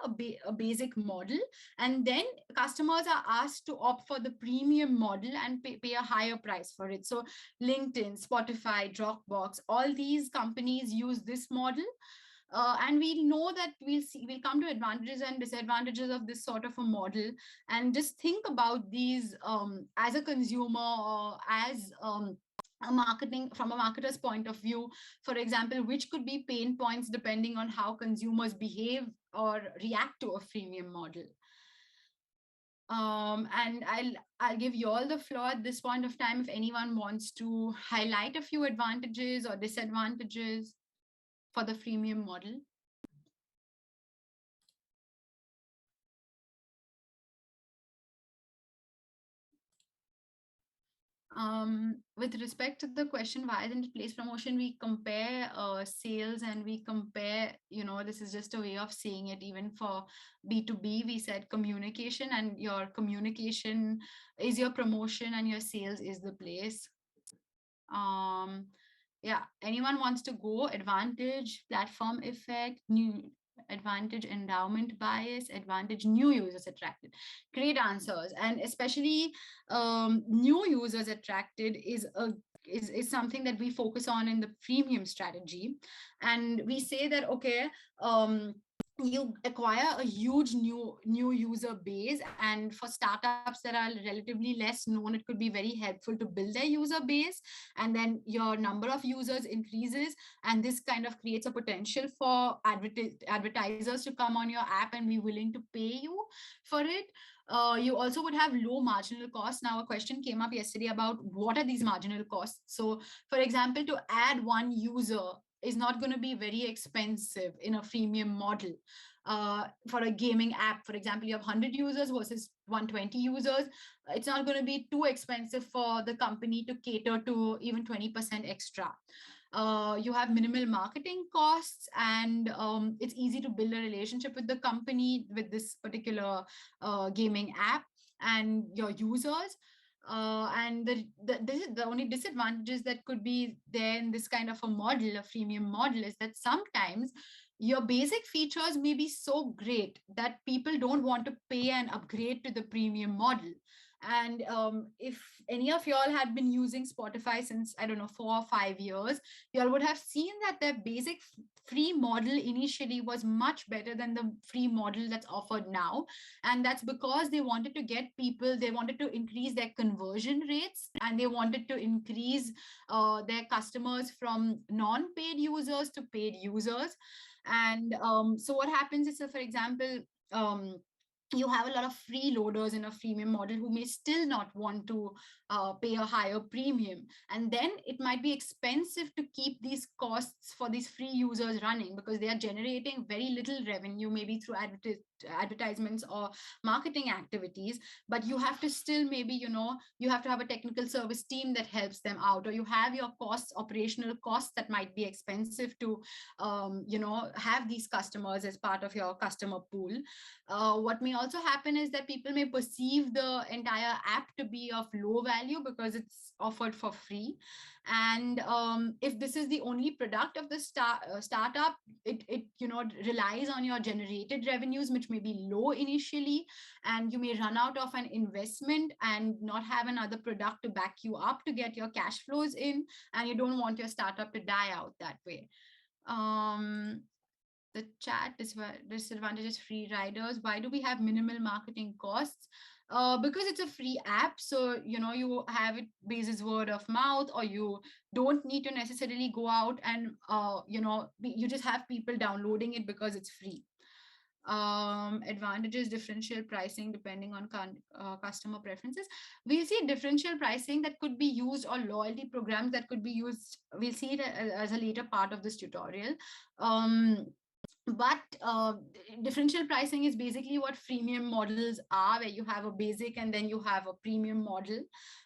a basic model, and then customers are asked to opt for the premium model and pay a higher price for it. So LinkedIn, Spotify, Dropbox, all these companies use this model. And we know that we'll come to advantages and disadvantages of this sort of a model. And just think about these as a consumer, or as from a marketer's point of view. For example, which could be pain points depending on how consumers behave or react to a freemium model. And I'll give you all the floor at this point of time if anyone wants to highlight a few advantages or disadvantages for the freemium model. With respect to the question, why isn't it place promotion, we compare sales, and we compare, this is just a way of saying it. Even for B2B, we said communication, and your communication is your promotion and your sales is the place. Yeah, anyone wants to go? Advantage, platform effect, new advantage, endowment bias, advantage, new users attracted. Great answers. And especially new users attracted is something that we focus on in the freemium strategy. And we say that, okay, you acquire a huge new user base, and for startups that are relatively less known, it could be very helpful to build their user base, and then your number of users increases, and this kind of creates a potential for advertisers to come on your app and be willing to pay you for it. You also would have low marginal costs. Now, a question came up yesterday about what are these marginal costs. So for example, to add one user is not going to be very expensive in a freemium model. For a gaming app, for example, you have 100 users versus 120 users. It's not going to be too expensive for the company to cater to even 20% extra. You have minimal marketing costs, and it's easy to build a relationship with the company with this particular gaming app and your users. And the only disadvantages that could be there in this kind of a model, a freemium model, is that sometimes your basic features may be so great that people don't want to pay and upgrade to the premium model. And if any of y'all had been using Spotify since, I don't know, 4 or 5 years, y'all would have seen that their basic free model initially was much better than the free model that's offered now. And that's because they wanted to get people, they wanted to increase their conversion rates, and they wanted to increase their customers from non-paid users to paid users. And so what happens is, so for example, you have a lot of freeloaders in a freemium model who may still not want to pay a higher premium. And then it might be expensive to keep these costs for these free users running, because they are generating very little revenue, maybe through advertisements or marketing activities. But you have to still, maybe, you have to have a technical service team that helps them out, or you have your costs, operational costs, that might be expensive to have these customers as part of your customer pool. What may also happen is that people may perceive the entire app to be of low value because it's offered for free. And if this is the only product of the startup, it relies on your generated revenues, which may be low initially, and you may run out of an investment and not have another product to back you up to get your cash flows in, and you don't want your startup to die out that way. The chat disadvantages free riders. Why do we have minimal marketing costs? Because it's a free app, so you have it basis word of mouth, or you don't need to necessarily go out and you just have people downloading it because it's free. Advantages, differential pricing depending on customer preferences. We'll see differential pricing that could be used, or loyalty programs that could be used. We'll see it as a later part of this tutorial. But differential pricing is basically what freemium models are, where you have a basic and then you have a premium model.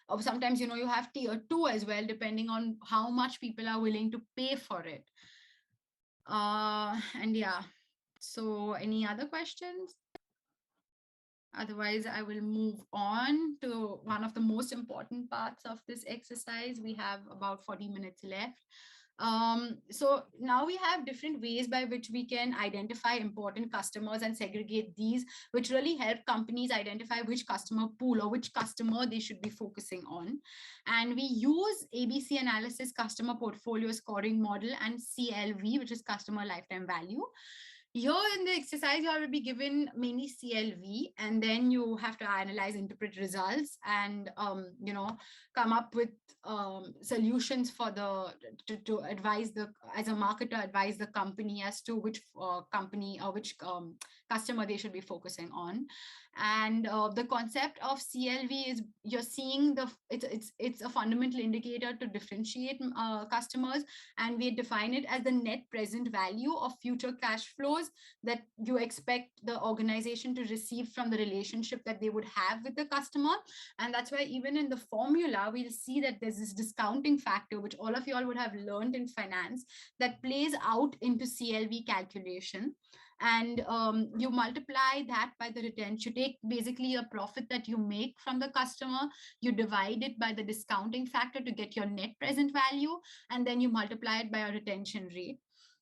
Or sometimes you have tier 2 as well, depending on how much people are willing to pay for it. And yeah, so any other questions? Otherwise, I will move on to one of the most important parts of this exercise. We have about 40 minutes left. So now we have different ways by which we can identify important customers and segregate these, which really help companies identify which customer pool or which customer they should be focusing on. And we use ABC analysis, customer portfolio scoring model, and CLV, which is customer lifetime value. Here in the exercise, you will be given mainly CLV, and then you have to analyze, interpret results, and come up with solutions for to advise as a marketer, advise the company as to which company or which customer they should be focusing on. And the concept of CLV is you're seeing it's a fundamental indicator to differentiate customers, and we define it as the net present value of future cash flows that you expect the organization to receive from the relationship that they would have with the customer. And that's why even in the formula, we'll see that there's this discounting factor, which all of you all would have learned in finance, that plays out into CLV calculation. And you multiply that by the retention. You take basically a profit that you make from the customer, you divide it by the discounting factor to get your net present value, and then you multiply it by a retention rate.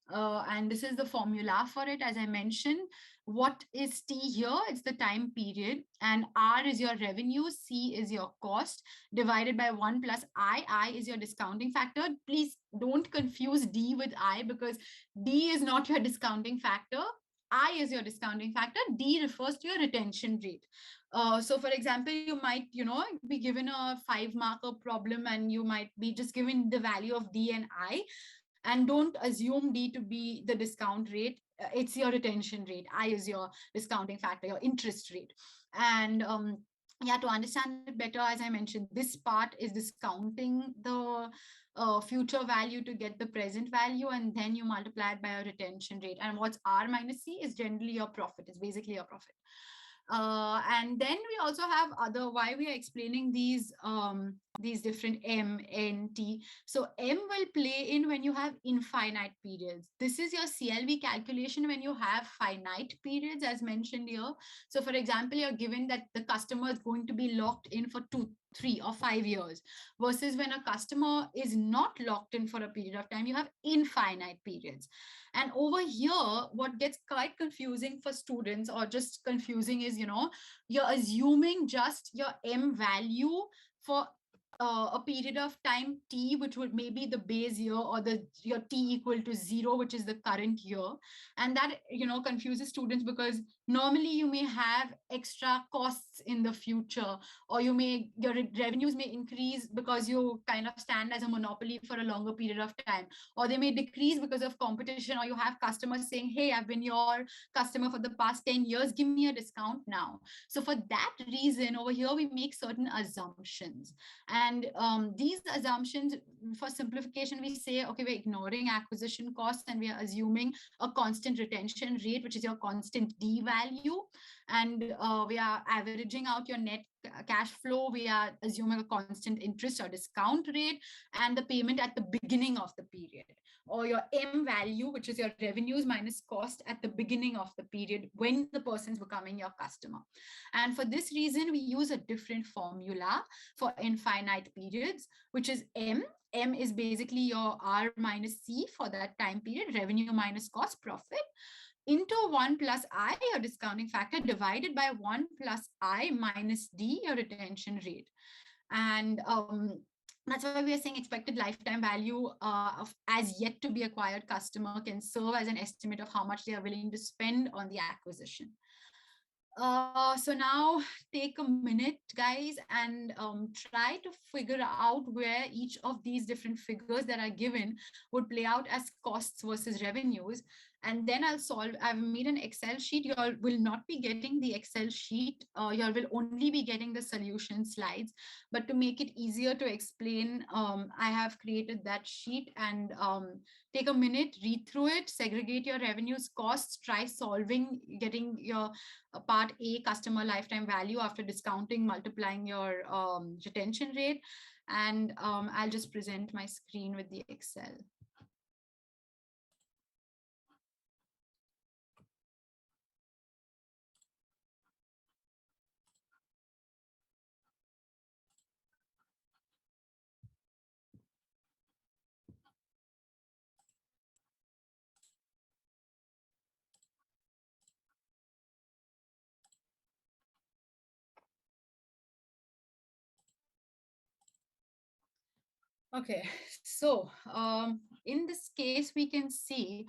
And this is the formula for it. As I mentioned, what is T here? It's the time period, and R is your revenue, C is your cost, divided by 1 plus I is your discounting factor. Please don't confuse D with I, because D is not your discounting factor. I is your discounting factor. D refers to your retention rate. So for example, you might, be given a 5-marker problem, and you might be just given the value of D and I, and don't assume D to be the discount rate. It's your retention rate. I is your discounting factor, your interest rate. And to understand it better, as I mentioned, this part is discounting the future value to get the present value, and then you multiply it by a retention rate. And what's R minus C is generally your profit. It's basically your profit. And then we also have why we are explaining these different M, N, T. So M will play in when you have infinite periods. This is your CLV calculation when you have finite periods, as mentioned here. So for example, you're given that the customer is going to be locked in for 2, 3, or 5 years, versus when a customer is not locked in for a period of time, you have infinite periods. And over here, what gets quite confusing for students, or just confusing, is, you're assuming just your M value for a period of time T, which would maybe the base year, or your T equal to 0, which is the current year. And that, confuses students, because Normally you may have extra costs in the future, or your revenues may increase because you kind of stand as a monopoly for a longer period of time, or they may decrease because of competition, or you have customers saying, hey, I've been your customer for the past 10 years, give me a discount now. So for that reason, over here we make certain assumptions, and these assumptions, for simplification, we say, okay, we're ignoring acquisition costs and we are assuming a constant retention rate, which is your constant D value, and we are averaging out your net cash flow. We are assuming a constant interest or discount rate, and the payment at the beginning of the period, or your M value, which is your revenues minus cost at the beginning of the period when the person's becoming your customer. And for this reason, we use a different formula for infinite periods, which is M. M is basically your R minus C for that time period, revenue minus cost profit, into 1 plus I, your discounting factor, divided by 1 plus I minus D, your retention rate. And that's why we are saying expected lifetime value of as yet to be acquired customer can serve as an estimate of how much they are willing to spend on the acquisition. So now take a minute, guys, and try to figure out where each of these different figures that are given would play out as costs versus revenues. And then I've made an Excel sheet. You all will not be getting the Excel sheet. You all will only be getting the solution slides. But to make it easier to explain, I have created that sheet, and take a minute, read through it, segregate your revenues, costs, try solving, getting your part A, customer lifetime value after discounting, multiplying your retention rate. And I'll just present my screen with the Excel. Okay, so in this case, we can see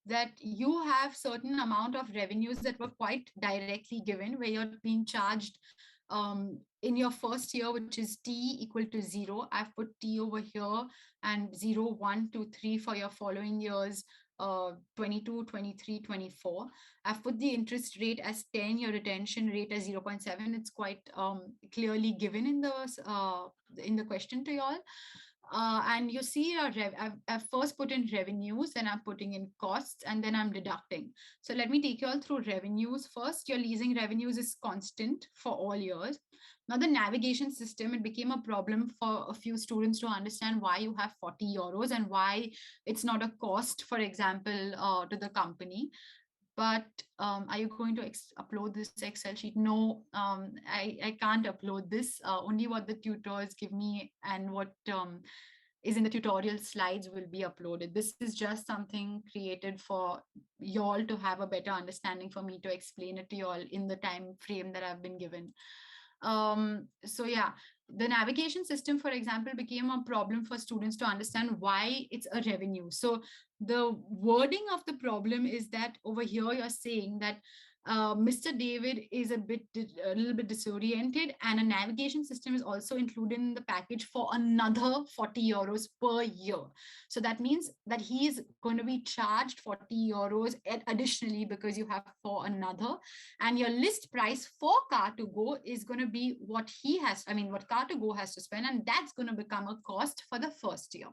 that you have certain amount of revenues that were quite directly given, where you're being charged in your first year, which is T equal to 0. I've put T over here, and 0, 1, 2, 3 for your following years, 22, 23, 24. I've put the interest rate as 10, your retention rate as 0.7. It's quite clearly given in the question to y'all. And you see, I've first put in revenues, then I'm putting in costs, and then I'm deducting. So let me take you all through revenues first. Your leasing revenues is constant for all years. Now the navigation system, it became a problem for a few students to understand why you have 40 euros and why it's not a cost, for example, to the company. But are you going to upload this Excel sheet? No, I can't upload this. Only what the tutors give me and what is in the tutorial slides will be uploaded. This is just something created for y'all to have a better understanding, for me to explain it to y'all in the time frame that I've been given. So yeah, the navigation system, for example, became a problem for students to understand why it's a revenue. So the wording of the problem is that over here you're saying that Mr. David is a little bit disoriented, and a navigation system is also included in the package for another 40 euros per year. So that means that he is going to be charged 40 euros additionally because you have for another, and your list price for Car2Go is going to be what what Car2Go has to spend, and that's going to become a cost for the first year.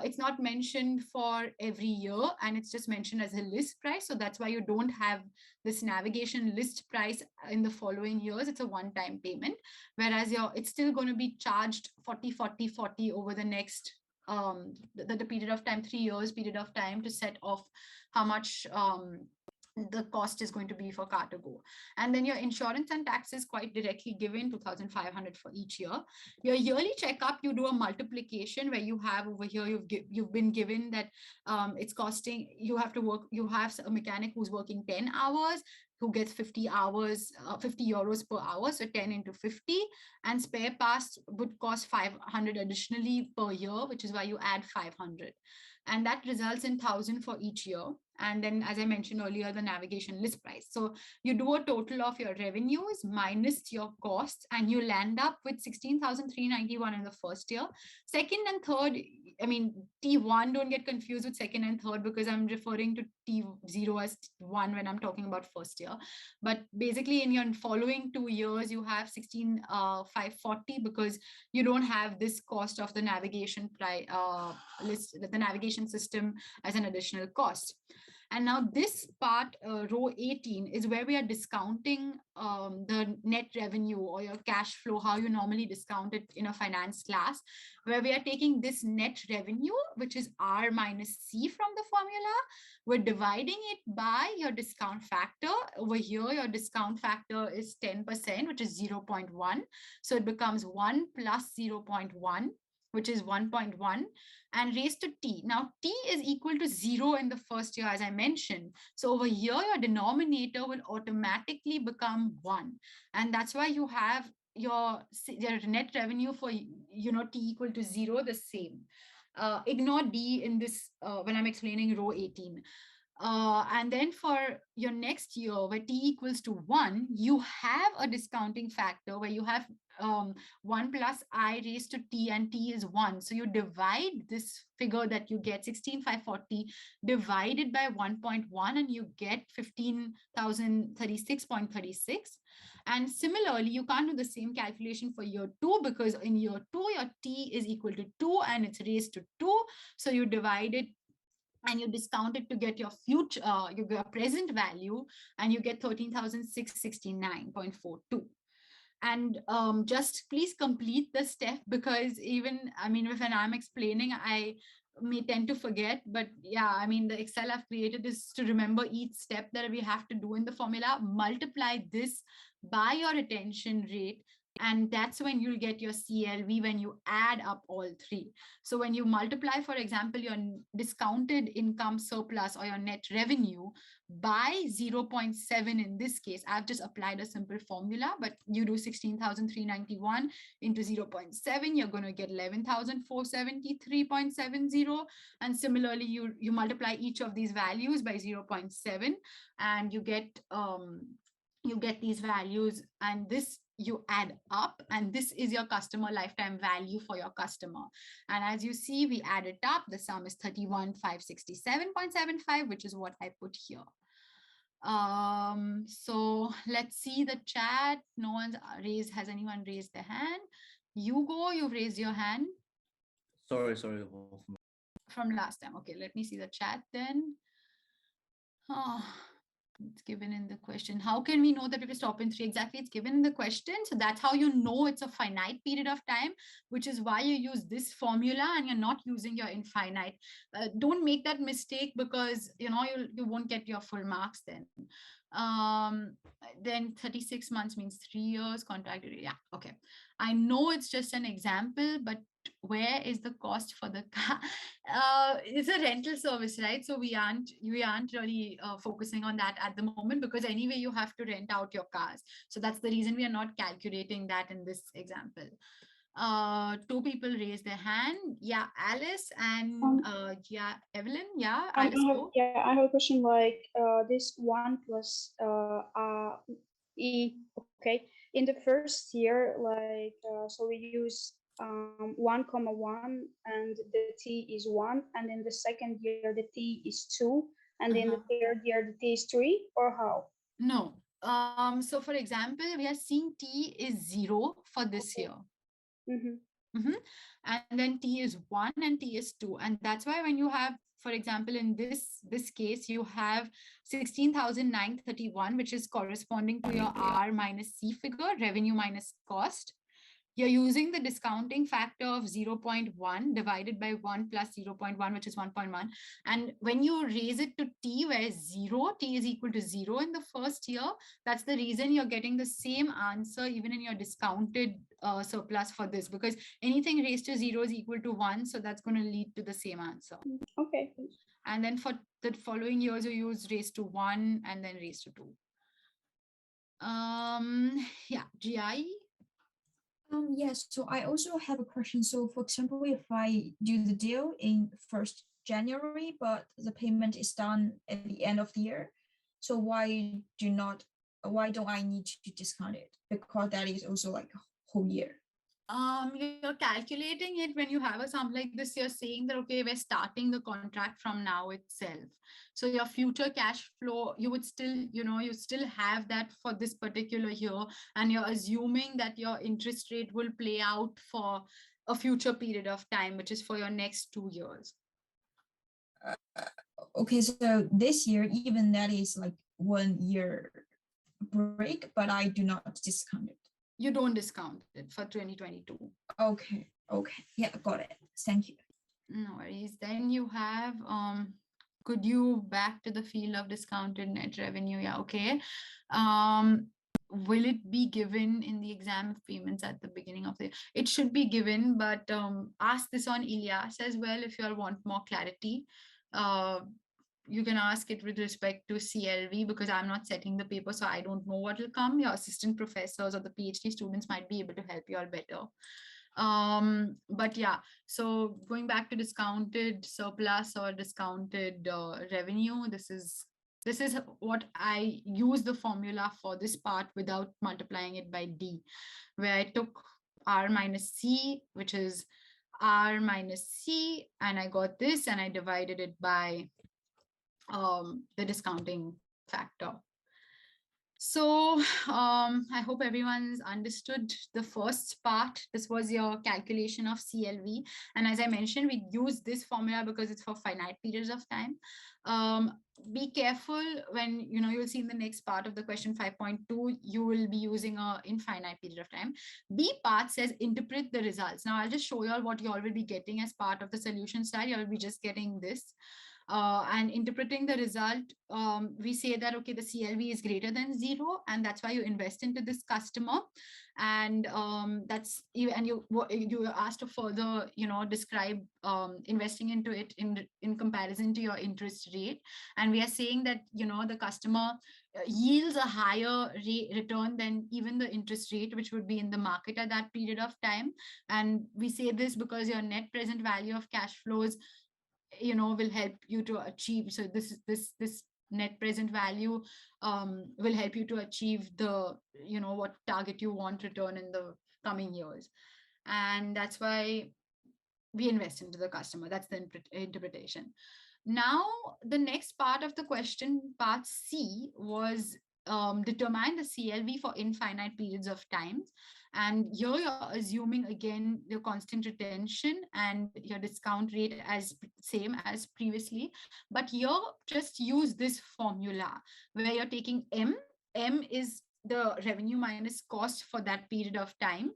It's not mentioned for every year, and it's just mentioned as a list price. So that's why you don't have this navigation list price in the following years. It's a one-time payment, whereas it's still going to be charged 40, 40, 40 over the next the period of time, 3 years period of time, to set off how much the cost is going to be for Car2Go. And then your insurance and taxes quite directly given, 2,500 for each year. Your yearly checkup, you do a multiplication where you have over here, you've been given that it's costing, you have a mechanic who's working 10 hours, who gets 50 hours, 50 euros per hour, so 10 into 50, and spare parts would cost 500 additionally per year, which is why you add 500. and that results in 1,000 for each year. And then, as I mentioned earlier, the navigation list price. So you do a total of your revenues minus your costs, and you land up with 16,391 in the first year. Second and third, I mean, T1, don't get confused with second and third, because I'm referring to T0 as 1 when I'm talking about first year. But basically, in your following 2 years, you have 16,540, because you don't have this cost of the navigation list, the navigation system as an additional cost. And now this part, row 18, is where we are discounting the net revenue or your cash flow, how you normally discount it in a finance class, where we are taking this net revenue, which is R minus C from the formula. We're dividing it by your discount factor. Over here, your discount factor is 10%, which is 0.1. So it becomes 1 plus 0.1, which is 1.1, and raised to t. Now, t is equal to 0 in the first year, as I mentioned. So over here, your denominator will automatically become 1. And that's why you have your net revenue for, t equal to 0, the same. Ignore d in this when I'm explaining row 18. And then for your next year, where t equals to 1, you have a discounting factor where you have 1 plus I raised to t, and t is 1. So you divide this figure that you get, 16,540, divided by 1.1, and you get 15,036.36. And similarly, you can't do the same calculation for year 2, because in year 2, your t is equal to 2, and it's raised to 2. So you divide it and you discount it to get your future, your present value, and you get 13,669.42. And just please complete the step, because even, I mean, when I'm explaining, I may tend to forget, but yeah, I mean, the Excel I've created is to remember each step that we have to do in the formula, multiply this by your retention rate, and that's when you'll get your CLV when you add up all three. So when you multiply, for example, your discounted income surplus or your net revenue by 0.7, in this case, I've just applied a simple formula, but you do 16,391 into 0.7, you're going to get 11,473.70. And similarly, you multiply each of these values by 0.7, and you get these values, and this you add up, and this is your customer lifetime value for your customer. And as you see, we add it up, the sum is 31,567.75, which is what I put here. So let's see the chat. No one's raised. Has anyone raised their hand? Hugo, you've raised your hand. Sorry. From last time. Okay, let me see the chat then. Oh, it's given in the question. How can we know that it will stop in 3? Exactly, it's given in the question. So that's how you know it's a finite period of time, which is why you use this formula and you're not using your infinite. Don't make that mistake, because you won't get your full marks then. Then 36 months means 3 years contract. Yeah, okay. I know it's just an example, but where is the cost for the car? It's a rental service, right? So we aren't really focusing on that at the moment, because anyway you have to rent out your cars. So that's the reason we are not calculating that in this example. 2 people raised their hand. Yeah, Alice and yeah, Evelyn. Yeah, Alice. I have a question, like this 1 plus E. Okay, in the first year, like so we use 1,1, and the t is 1, and in the second year the t is 2, and in the third year the t is 3, or how? No. So for example, we are seeing t is 0 for this year. And then t is 1 and t is 2, and that's why when you have, for example, in this case, you have 16,931, which is corresponding to your R minus C figure, revenue minus cost. You're using the discounting factor of 0.1 divided by 1 plus 0.1, which is 1.1. And when you raise it to t, where t is equal to 0 in the first year, that's the reason you're getting the same answer even in your discounted surplus for this, because anything raised to 0 is equal to 1. So that's going to lead to the same answer. Okay. And then for the following years, you use raised to 1 and then raised to 2. Yeah, GI. Yes, so I also have a question. So for example, if I do the deal in 1st January, but the payment is done at the end of the year. So why don't I need to discount it? Because that is also like a whole year. You're calculating it when you have a sum like this. You're saying that, okay, we're starting the contract from now itself. So your future cash flow, you would still, you still have that for this particular year. And you're assuming that your interest rate will play out for a future period of time, which is for your next 2 years. Okay, so this year, even that is like 1 year break, but I do not discount it. You don't discount it for 2022. Okay. Yeah, got it. Thank you. No worries. Then you have, could you back to the field of discounted net revenue? Yeah, okay. Will it be given in the exam of payments at the beginning of the, it should be given, but ask this on Ilyas as well if you all want more clarity. You can ask it with respect to CLV because I'm not setting the paper, so I don't know what will come. Your assistant professors or the PhD students might be able to help you all better. But yeah, so going back to discounted surplus or discounted revenue, this is what I use the formula for this part without multiplying it by D, where I took R minus C, which is R minus C, and I got this and I divided it by the discounting factor. So I hope everyone's understood the first part. This was your calculation of CLV. And as I mentioned, we use this formula because it's for finite periods of time. Be careful when, you'll see in the next part of the question 5.2, you will be using a infinite period of time. B part says interpret the results. Now I'll just show you all what you all will be getting as part of the solution style. You'll be just getting this. And interpreting the result, we say that, okay, the CLV is greater than 0, and that's why you invest into this customer. And that's you, and you asked to further, describe investing into it in comparison to your interest rate. And we are saying that, the customer yields a higher return than even the interest rate, which would be in the market at that period of time. And we say this because your net present value of cash flows will help you to achieve. So this net present value will help you to achieve the, what target you want return in the coming years. And that's why we invest into the customer. That's the interpretation. Now, the next part of the question, part C, was determine the CLV for infinite periods of time. And here you're assuming again the constant retention and your discount rate as same as previously. But here just use this formula where you're taking M. M is the revenue minus cost for that period of time.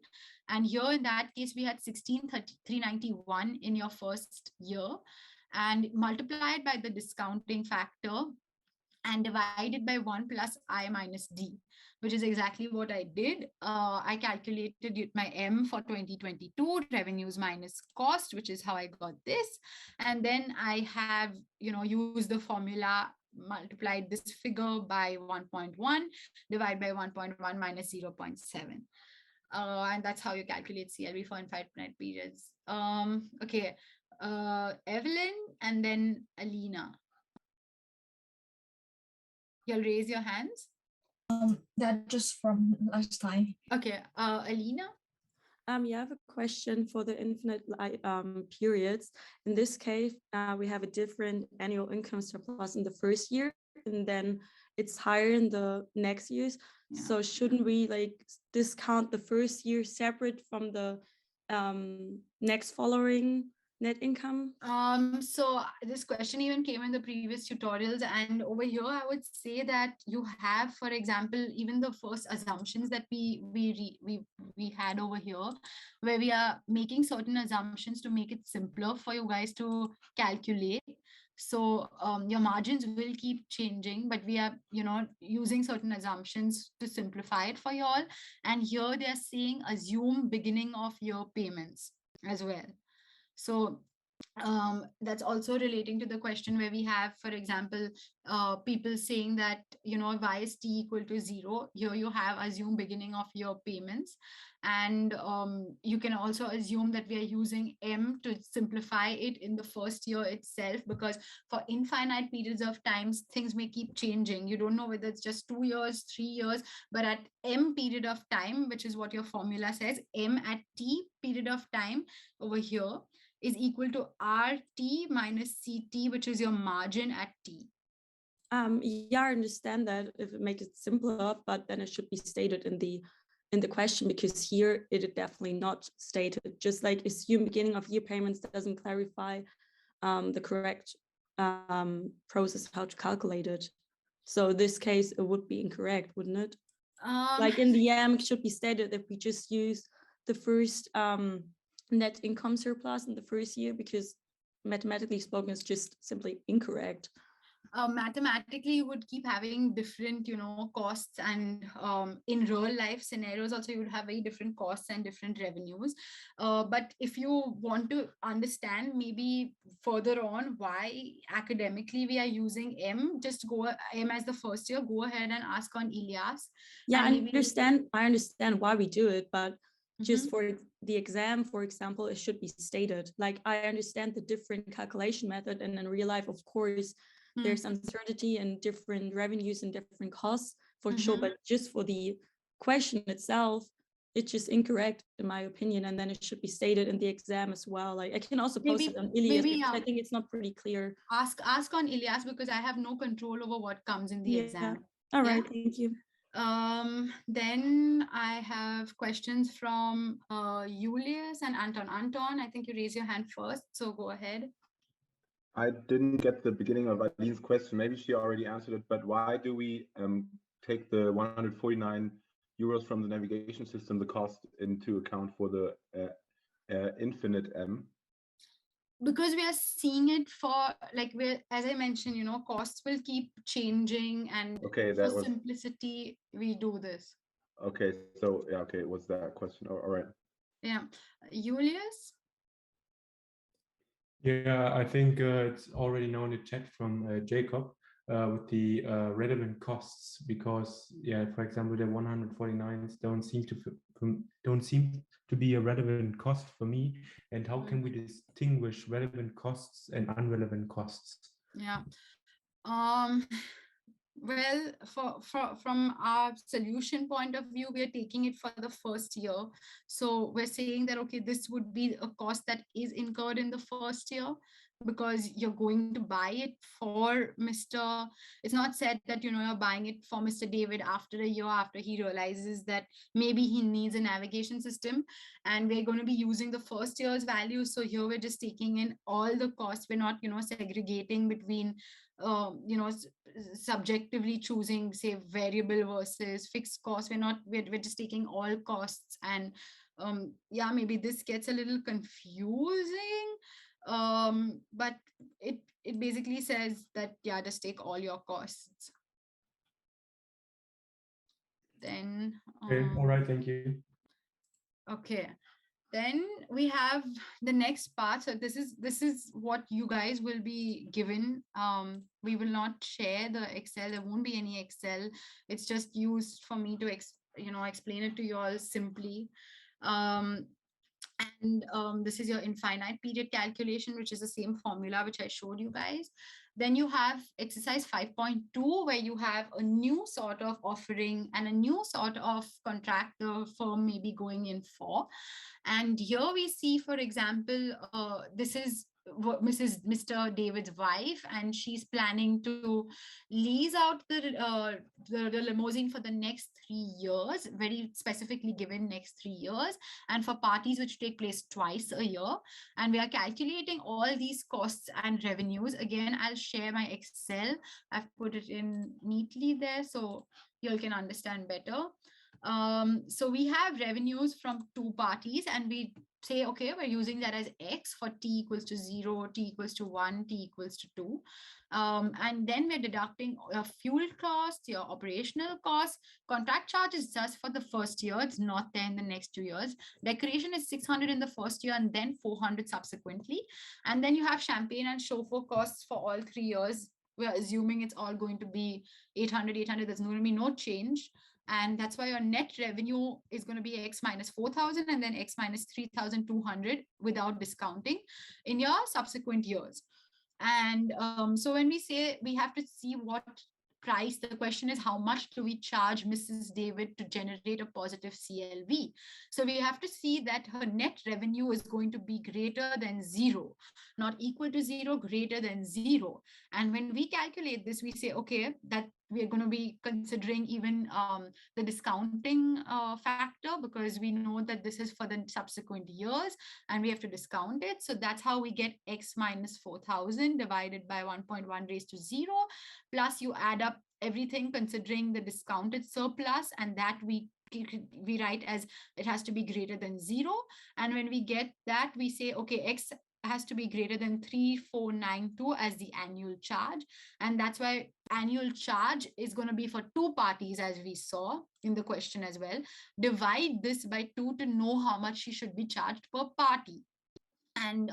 And here in that case, we had 16,391 in your first year, and multiplied by the discounting factor and divided by 1 plus I minus D, which is exactly what I did. I calculated my M for 2022, revenues minus cost, which is how I got this. And then I have, used the formula, multiplied this figure by 1.1, divide by 1.1 minus 0.7. And that's how you calculate CLV for infinite periods. Okay, Evelyn and then Alina. You'll raise your hands. That just from last time. Okay, Alina. Yeah, I have a question for the infinite periods. In this case, we have a different annual income surplus in the first year, and then it's higher in the next years. Yeah. So shouldn't we discount the first year separate from the next following net income? So this question even came in the previous tutorials, and over here I would say that you have, for example, even the first assumptions that we had over here, where we are making certain assumptions to make it simpler for you guys to calculate. So your margins will keep changing, but we are, using certain assumptions to simplify it for you all. And here they are saying assume beginning of year payments as well. So That's also relating to the question where we have, for example, people saying that, y is t equal to 0. Here you have assume beginning of your payments. And you can also assume that we are using m to simplify it in the first year itself, because for infinite periods of times, things may keep changing. You don't know whether it's just 2 years, 3 years, but at m period of time, which is what your formula says, m at t period of time over here is equal to RT minus CT, which is your margin at T. Yeah, I understand that if it makes it simpler, but then it should be stated in the question, because here it is definitely not stated. Just like assume beginning of year payments doesn't clarify the correct process how to calculate it. So in this case, it would be incorrect, wouldn't it? Like in the M, it should be stated that we just use the first net income surplus in the first year, because mathematically spoken, it's just simply incorrect. Mathematically, you would keep having different, costs, and in real life scenarios also you would have very different costs and different revenues. But if you want to understand maybe further on why academically we are using M, just go M as the first year, go ahead and ask on Ilyas. Yeah, I understand why we do it, but just for the exam, for example, it should be stated. Like, I understand the different calculation method, and in real life, of course, there's uncertainty and different revenues and different costs for sure, but just for the question itself, it's just incorrect in my opinion, and then it should be stated in the exam as well. Like, I can also post it on Ilyas, because I think it's not pretty clear. Ask on Ilyas, because I have no control over what comes in the exam. All right, thank you. Then I have questions from Julius and Anton. Anton, I think you raise your hand first, so go ahead. I didn't get the beginning of Adeline's question. Maybe she already answered it, but why do we take the 149 euros from the navigation system, the cost, into account for the infinite M? Because we are seeing it for, like, as I mentioned, costs will keep changing, and for simplicity, we do this. Okay, so yeah, okay, what's that question? All right. Yeah, Julius? Yeah, I think it's already known in the chat from Jacob with the relevant costs, because for example, the 149s don't seem to be a relevant cost for me. And how can we distinguish relevant costs and unrelevant costs? Yeah. Well, from our solution point of view, we are taking it for the first year. So we're saying that, okay, this would be a cost that is incurred in the first year, because you're going to buy it for Mr. It's not said that, you're buying it for Mr. David after a year, after he realizes that maybe he needs a navigation system, and we're going to be using the first year's value. So here we're just taking in all the costs. We're not, segregating between subjectively choosing, say, variable versus fixed costs. We're just taking all costs. And maybe this gets a little confusing, but it basically says that, just take all your costs. Then okay, all right, thank you. Okay, then we have the next part. So this is what you guys will be given. We will not share the Excel. There won't be any Excel. It's just used for me to explain it to you all simply. This is your infinite period calculation, which is the same formula which I showed you guys. Then you have exercise 5.2, where you have a new sort of offering and a new sort of contract the firm may be going in for. And here we see, for example, this is Mr. David's wife, and she's planning to lease out the limousine for the next 3 years, very specifically given next 3 years, and for parties which take place twice a year. And we are calculating all these costs and revenues. Again, I'll share my Excel. I've put it in neatly there so you all can understand better. So we have revenues from 2 parties, and we say, okay, we're using that as X for T equals to 0, T equals to 1, T equals to 2. And then we're deducting your fuel costs, your operational costs. Contract charge is just for the first year. It's not there in the next 2 years. Decoration is 600 in the first year and then 400 subsequently. And then you have champagne and chauffeur costs for all 3 years. We're assuming it's all going to be 800, 800. There's going to be no change. And that's why your net revenue is going to be X minus 4,000 and then X minus 3,200 without discounting in your subsequent years. And so when we say we have to see what price, the question is how much do we charge Mrs. David to generate a positive CLV? So we have to see that her net revenue is going to be greater than 0, not equal to 0, greater than 0. And when we calculate this, we say, okay, that we're going to be considering even the discounting factor, because we know that this is for the subsequent years and we have to discount it. So that's how we get X minus 4,000 divided by 1.1 raised to 0, plus you add up everything considering the discounted surplus, and that we write as it has to be greater than 0. And when we get that, we say, okay, X has to be greater than 3,492 as the annual charge. And that's why annual charge is going to be for 2 parties, as we saw in the question as well. Divide this by 2 to know how much she should be charged per party. And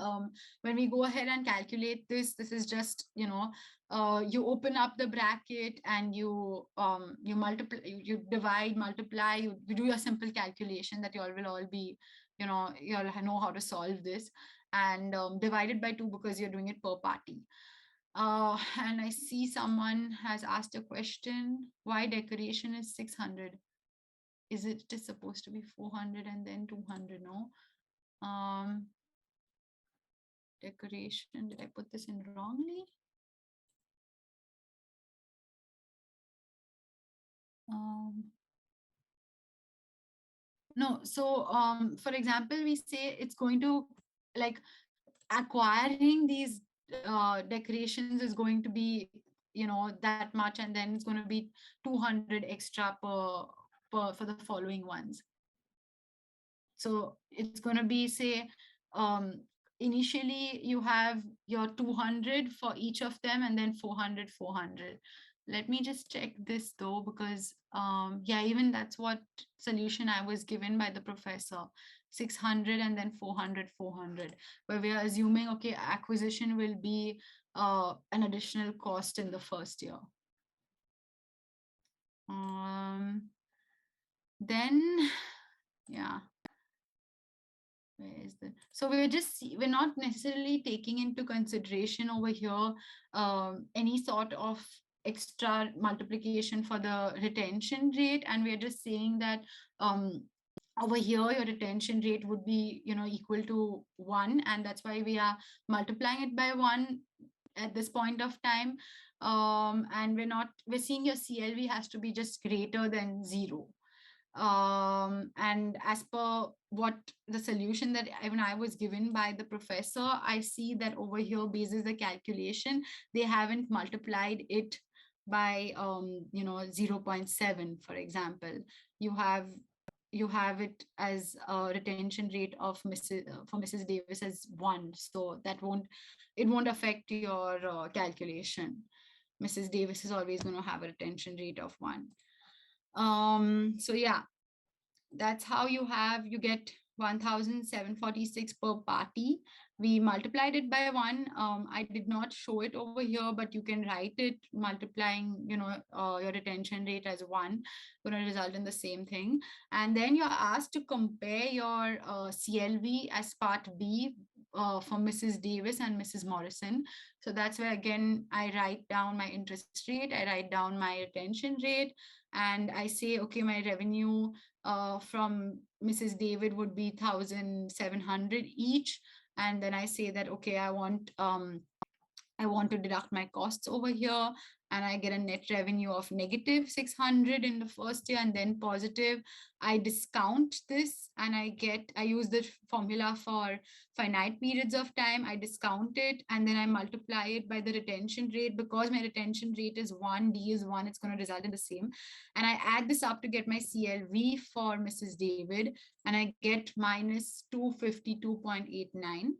when we go ahead and calculate this is just, you open up the bracket and you multiply, you divide, multiply, you do your simple calculation that you all will all be, you all know how to solve this, and divide it by 2 because you're doing it per party. And I see someone has asked a question, why decoration is 600? Is it just supposed to be 400 and then 200? No. Decoration, did I put this in wrongly? No, so for example, we say it's going to, like, acquiring these decorations is going to be, that much, and then it's going to be 200 extra per for the following ones. So it's going to be, say, initially you have your 200 for each of them and then 400, 400. Let me just check this though, because yeah, even that's what solution I was given by the professor, 600 and then 400, 400, where we are assuming, okay, acquisition will be an additional cost in the first year. Then, yeah. Where is the, so we're not necessarily taking into consideration over here any sort of extra multiplication for the retention rate, and we're just saying that over here your retention rate would be equal to 1, and that's why we are multiplying it by 1 at this point of time. And we're seeing your CLV has to be just greater than 0. And as per what the solution that even I was given by the professor, I see that over here, basis the calculation, they haven't multiplied it by 0.7, for example. You have it as a retention rate of for Mrs. Davis as 1, so that won't affect your calculation. Mrs. Davis is always going to have a retention rate of 1. So yeah, that's how you get 1,746 per party. We multiplied it by 1. I did not show it over here, but you can write it multiplying, your retention rate as 1, going to result in the same thing. And then you're asked to compare your CLV as part B for Mrs. Davis and Mrs. Morrison. So that's where, again, I write down my interest rate, I write down my retention rate, and I say, okay, my revenue from Mrs. David would be 1,700 each. And then I say that, okay, I want I want to deduct my costs over here, and I get a net revenue of negative 600 in the first year and then positive. I discount this and I use the formula for finite periods of time. I discount it and then I multiply it by the retention rate. Because my retention rate is 1, D is 1, it's going to result in the same. And I add this up to get my CLV for Mrs. David, and I get minus 252.89.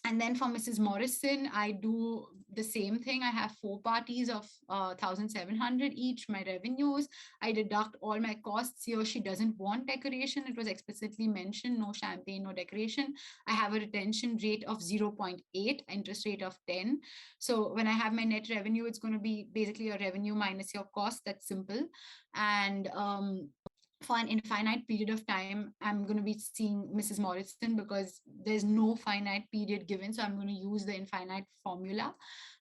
And then for Mrs. Morrison, I do the same thing. I have 4 parties of 1,700 each, my revenues. I deduct all my costs here. She doesn't want decoration. It was explicitly mentioned, no champagne, no decoration. I have a retention rate of 0.8, interest rate of 10. So when I have my net revenue, it's going to be basically your revenue minus your cost. That's simple. And for an infinite period of time, I'm going to be seeing Mrs. Morrison because there's no finite period given. So I'm going to use the infinite formula.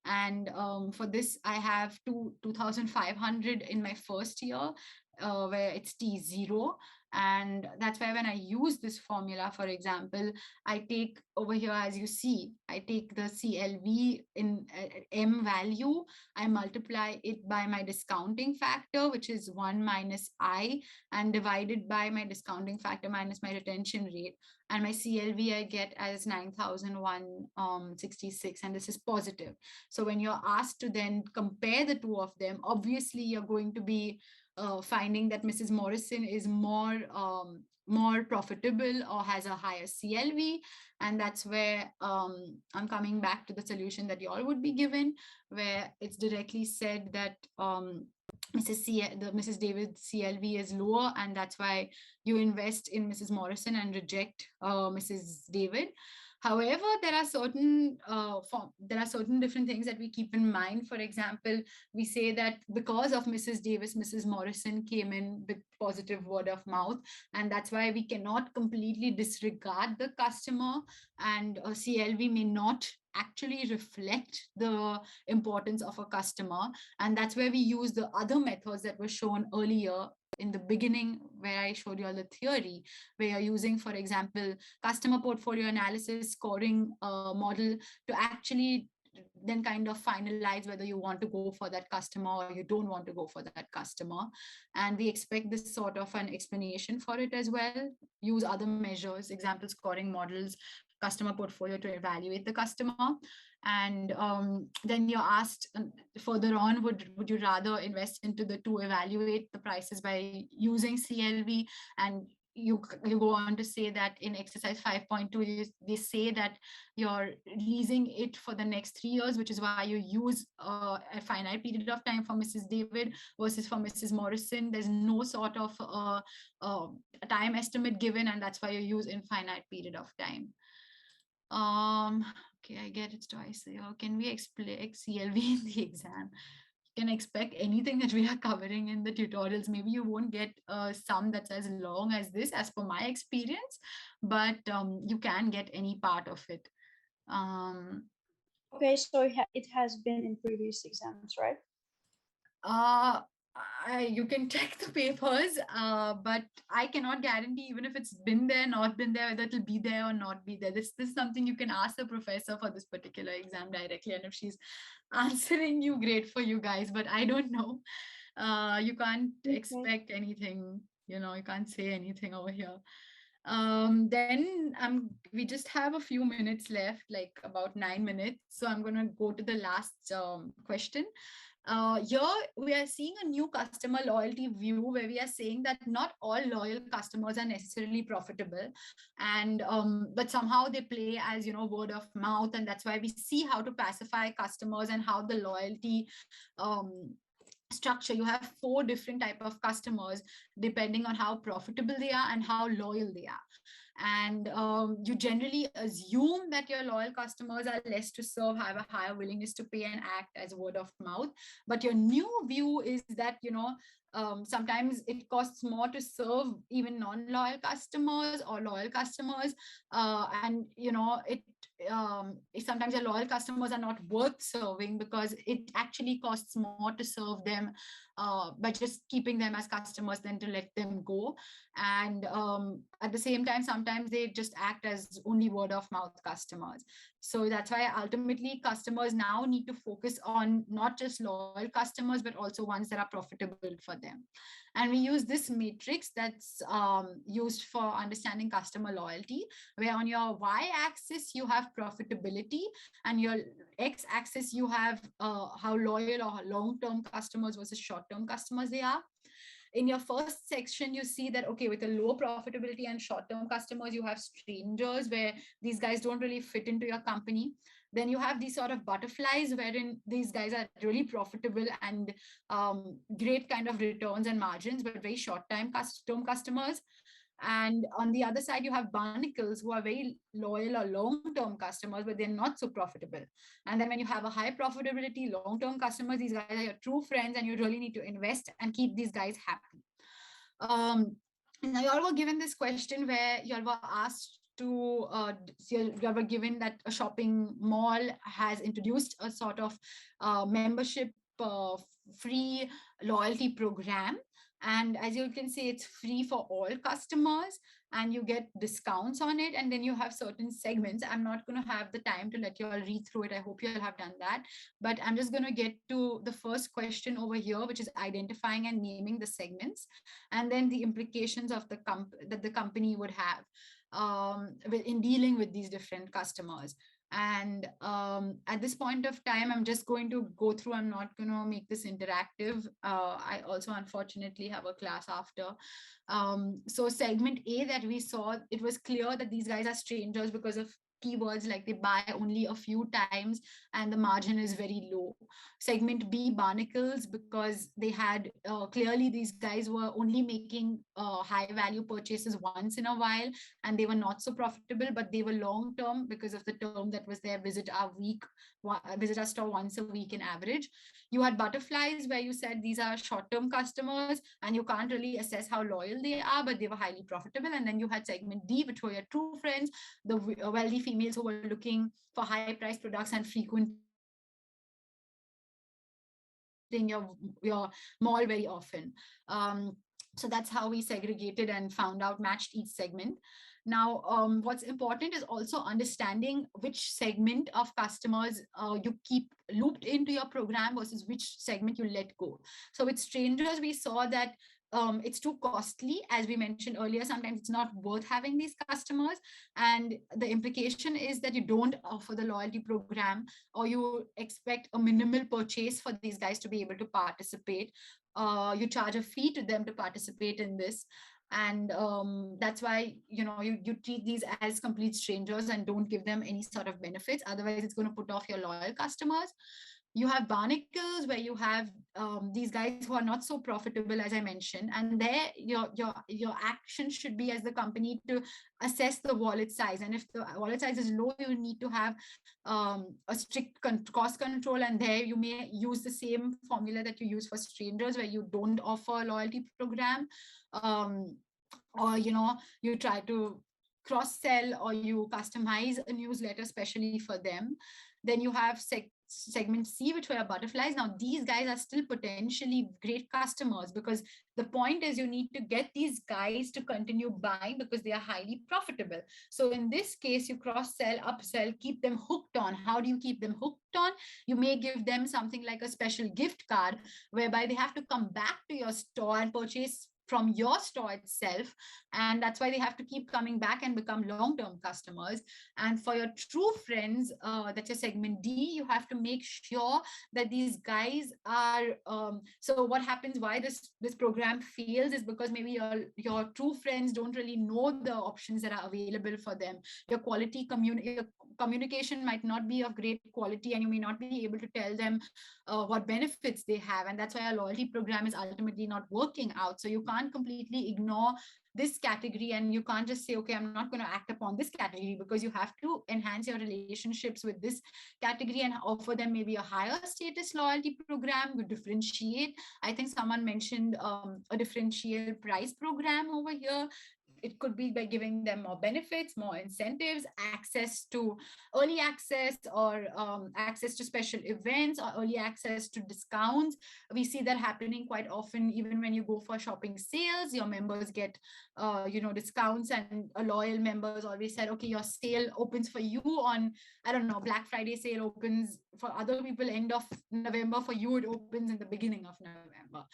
And for this, I have 2,500 in my first year, where it's T0. And that's why when I use this formula, for example, I take over here, as you see, I take the CLV in M value, I multiply it by my discounting factor, which is 1 minus I, and divided by my discounting factor minus my retention rate. And my CLV I get as 9,166, and this is positive. So when you're asked to then compare the two of them, obviously you're going to be finding that Mrs. Morrison is more profitable or has a higher CLV. And that's where I'm coming back to the solution that you all would be given, where it's directly said that Mrs. David's CLV is lower, and that's why you invest in Mrs. Morrison and reject Mrs. David. However, there are certain different things that we keep in mind. For example, we say that because of Mrs. Davis, Mrs. Morrison came in with positive word of mouth, and that's why we cannot completely disregard the customer, and CLV may not actually reflect the importance of a customer. And that's where we use the other methods that were shown earlier in the beginning, where I showed you all the theory, where you're using, for example, customer portfolio analysis scoring model to actually then kind of finalize whether you want to go for that customer or you don't want to go for that customer. And we expect this sort of an explanation for it as well. Use other measures, example scoring models, customer portfolio to evaluate the customer. And then you're asked further on, would you rather invest into the to evaluate the prices by using CLV? And you go on to say that in exercise 5.2, they say that you're leasing it for the next 3 years, which is why you use a finite period of time for Mrs. David versus for Mrs. Morrison. There's no sort of a time estimate given, and that's why you use infinite period of time. Okay, I get it twice. Can we explain CLV in the exam? You can expect anything that we are covering in the tutorials. Maybe you won't get some that's as long as this, as per my experience, but you can get any part of it. Okay, so it has been in previous exams, right? You can check the papers, but I cannot guarantee, even if it's been there, not been there, whether it'll be there or not be there. This is something you can ask the professor for this particular exam directly, and if she's answering you, great for you guys, but I don't know. You can't expect anything, you can't say anything over here. Then we just have a few minutes left, like about 9 minutes. So I'm going to go to the last question. Here we are seeing a new customer loyalty view, where we are saying that not all loyal customers are necessarily profitable, and but somehow they play as word of mouth, and that's why we see how to pacify customers and how the loyalty structure. You have 4 different type of customers depending on how profitable they are and how loyal they are. And you generally assume that your loyal customers are less to serve, have a higher willingness to pay, and act as word of mouth. But your new view is that sometimes it costs more to serve even non-loyal customers or loyal customers, and sometimes your loyal customers are not worth serving because it actually costs more to serve them by just keeping them as customers than to let them go. And at the same time, sometimes they just act as only word of mouth customers. So that's why ultimately customers now need to focus on not just loyal customers, but also ones that are profitable for them. And we use this matrix that's used for understanding customer loyalty, where on your y-axis you have profitability, and your x-axis you have how loyal or long-term customers versus short-term customers they are. In your first section, you see that, okay, with a low profitability and short-term customers, you have strangers where these guys don't really fit into your company. Then you have these sort of butterflies wherein these guys are really profitable and great kind of returns and margins, but very short-term customers. And on the other side, you have barnacles who are very loyal or long-term customers, but they're not so profitable. And then when you have a high profitability, long-term customers, these guys are your true friends, and you really need to invest and keep these guys happy. Now you all were given this question where you all were asked to, you were given that a shopping mall has introduced a sort of membership free loyalty program. And as you can see, it's free for all customers and you get discounts on it. And then you have certain segments. I'm not going to have the time to let you all read through it. I hope you all have done that. But I'm just going to get to the first question over here, which is identifying and naming the segments, and then the implications of that the company would have in dealing with these different customers. And at this point of time, I'm just going to go through. I'm not going to make this interactive. I also unfortunately have a class after. So segment A that we saw, it was clear that these guys are strangers because of keywords like they buy only a few times and the margin is very low. Segment B, barnacles, because they had clearly these guys were only making high value purchases once in a while and they were not so profitable, but they were long term because of the term that was there, visit our store once a week in average. You had butterflies where you said these are short-term customers and you can't really assess how loyal they are, but they were highly profitable. And then you had segment D, which were your true friends, the wealthy females who were looking for high price products and frequent in your mall very often. So that's how we segregated and found out, matched each segment. Now, what's important is also understanding which segment of customers you keep looped into your program versus which segment you let go. So with strangers, we saw that it's too costly. As we mentioned earlier, sometimes it's not worth having these customers. And the implication is that you don't offer the loyalty program, or you expect a minimal purchase for these guys to be able to participate. You charge a fee to them to participate in this. And that's why, you treat these as complete strangers and don't give them any sort of benefits. Otherwise, it's going to put off your loyal customers. You have barnacles where you have these guys who are not so profitable, as I mentioned, and there your action should be as the company to assess the wallet size. And if the wallet size is low, you need to have a strict cost control, and there you may use the same formula that you use for strangers, where you don't offer a loyalty program, or you try to cross-sell, or you customize a newsletter especially for them. Then you have segment C, which were butterflies. Now, these guys are still potentially great customers, because the point is you need to get these guys to continue buying because they are highly profitable. So in this case, you cross-sell, upsell, keep them hooked on. How do you keep them hooked on? You may give them something like a special gift card, whereby they have to come back to your store and purchase from your store itself. And that's why they have to keep coming back and become long-term customers. And for your true friends, that's your segment D, you have to make sure that these guys are, so what happens, why this program fails is because maybe your true friends don't really know the options that are available for them. Your communication might not be of great quality, and you may not be able to tell them what benefits they have. And that's why our loyalty program is ultimately not working out. So you can't completely ignore this category, and you can't just say, okay, I'm not going to act upon this category, because you have to enhance your relationships with this category and offer them maybe a higher status loyalty program to differentiate. I think someone mentioned a differential price program over here. it could be by giving them more benefits, more incentives, access to early access, or access to special events, or early access to discounts. We see that happening quite often. Even when you go for shopping sales, your members get discounts, and a loyal members always said, okay, your sale opens for you on, I don't know, Black Friday sale opens for other people end of November. For you, it opens in the beginning of November.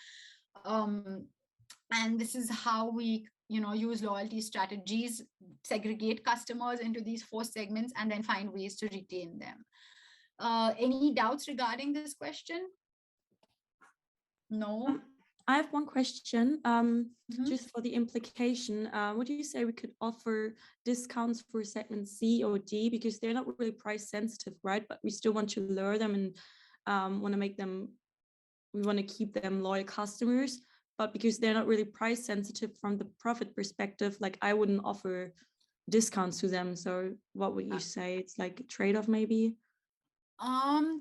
And this is how we use loyalty strategies, segregate customers into these 4 segments, and then find ways to retain them. Any doubts regarding this question? No. I have one question, just for the implication. Would you say we could offer discounts for segment C or D, because they're not really price sensitive, right? But we still want to lure them and we want to keep them loyal customers, but because they're not really price sensitive from the profit perspective, like I wouldn't offer discounts to them. So what would you say? It's like a trade-off maybe?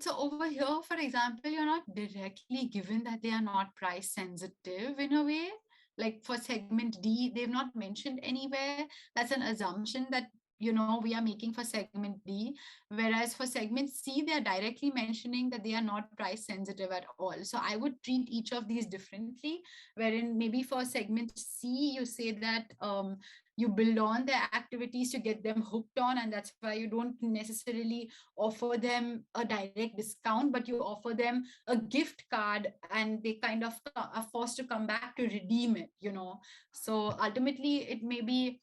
So over here, for example, you're not directly given that they are not price sensitive in a way. Like for segment D, they've not mentioned anywhere. That's an assumption that we are making for segment D, whereas for segment C, they're directly mentioning that they are not price sensitive at all. So I would treat each of these differently, wherein maybe for segment C, you say that you build on their activities to get them hooked on, and that's why you don't necessarily offer them a direct discount, but you offer them a gift card, and they kind of are forced to come back to redeem it. So ultimately it may be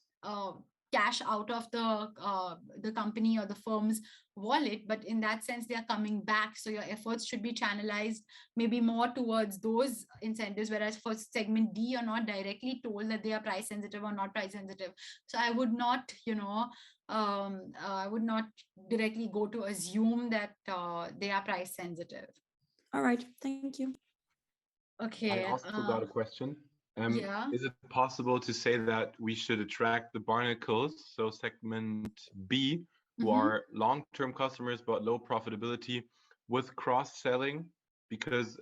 cash out of the company or the firm's wallet, but in that sense they are coming back, so your efforts should be channelized maybe more towards those incentives, whereas for segment D, you're not directly told that they are price sensitive or not price sensitive. So I would not I would not directly go to assume that they are price sensitive. All right, thank you. Okay, I also got a question. Yeah. Is it possible to say that we should attract the barnacles, so segment B, who are long-term customers but low profitability, with cross-selling, because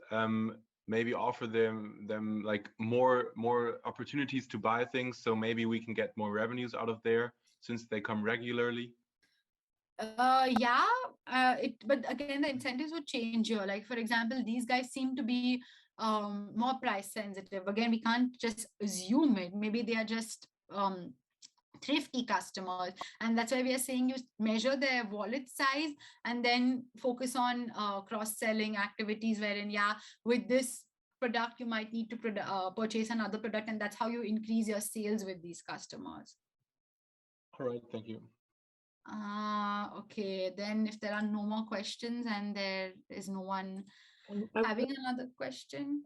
maybe offer them like more opportunities to buy things, so maybe we can get more revenues out of there since they come regularly? But again, the incentives would change here. Like for example, these guys seem to be more price sensitive. Again, we can't just assume it. Maybe they are just thrifty customers, and that's why we are saying you measure their wallet size and then focus on cross-selling activities, wherein with this product you might need to purchase another product, and that's how you increase your sales with these customers. All right, thank you. Okay, then if there are no more questions and there is no one having another question.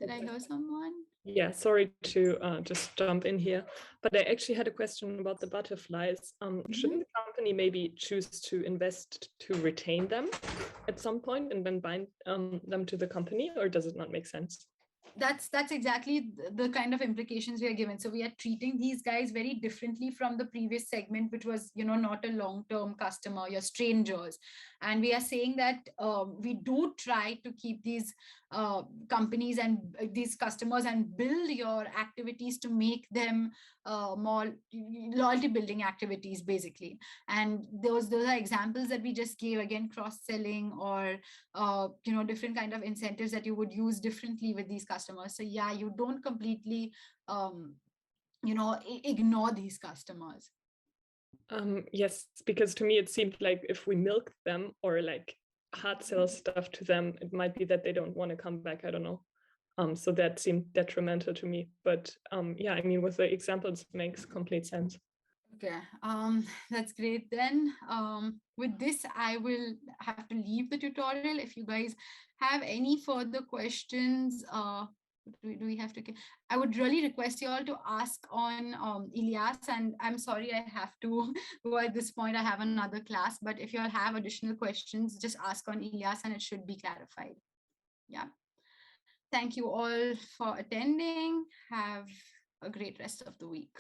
Did I hear someone? Yeah, sorry to just jump in here, but I actually had a question about the butterflies. Shouldn't the company maybe choose to invest to retain them at some point and then bind them to the company, or does it not make sense? That's exactly the kind of implications we are given. So we are treating these guys very differently from the previous segment, which was not a long-term customer, you're strangers. And we are saying that we do try to keep these companies and these customers and build your activities to make them more loyalty building activities basically. And those are examples that we just gave, again, cross-selling or different kind of incentives that you would use differently with these customers. So you don't completely ignore these customers. Yes, because to me it seemed like if we milk them or like hard sell stuff to them, it might be that they don't want to come back. I don't know. So that seemed detrimental to me. But I mean, with the examples, it makes complete sense. Okay, that's great then. With this, I will have to leave the tutorial. If you guys have any further questions, do we have to? I would really request you all to ask on Ilyas, and I'm sorry I have to go at this point. I have another class, but if you all have additional questions, just ask on Ilyas and it should be clarified. Yeah. Thank you all for attending. Have a great rest of the week.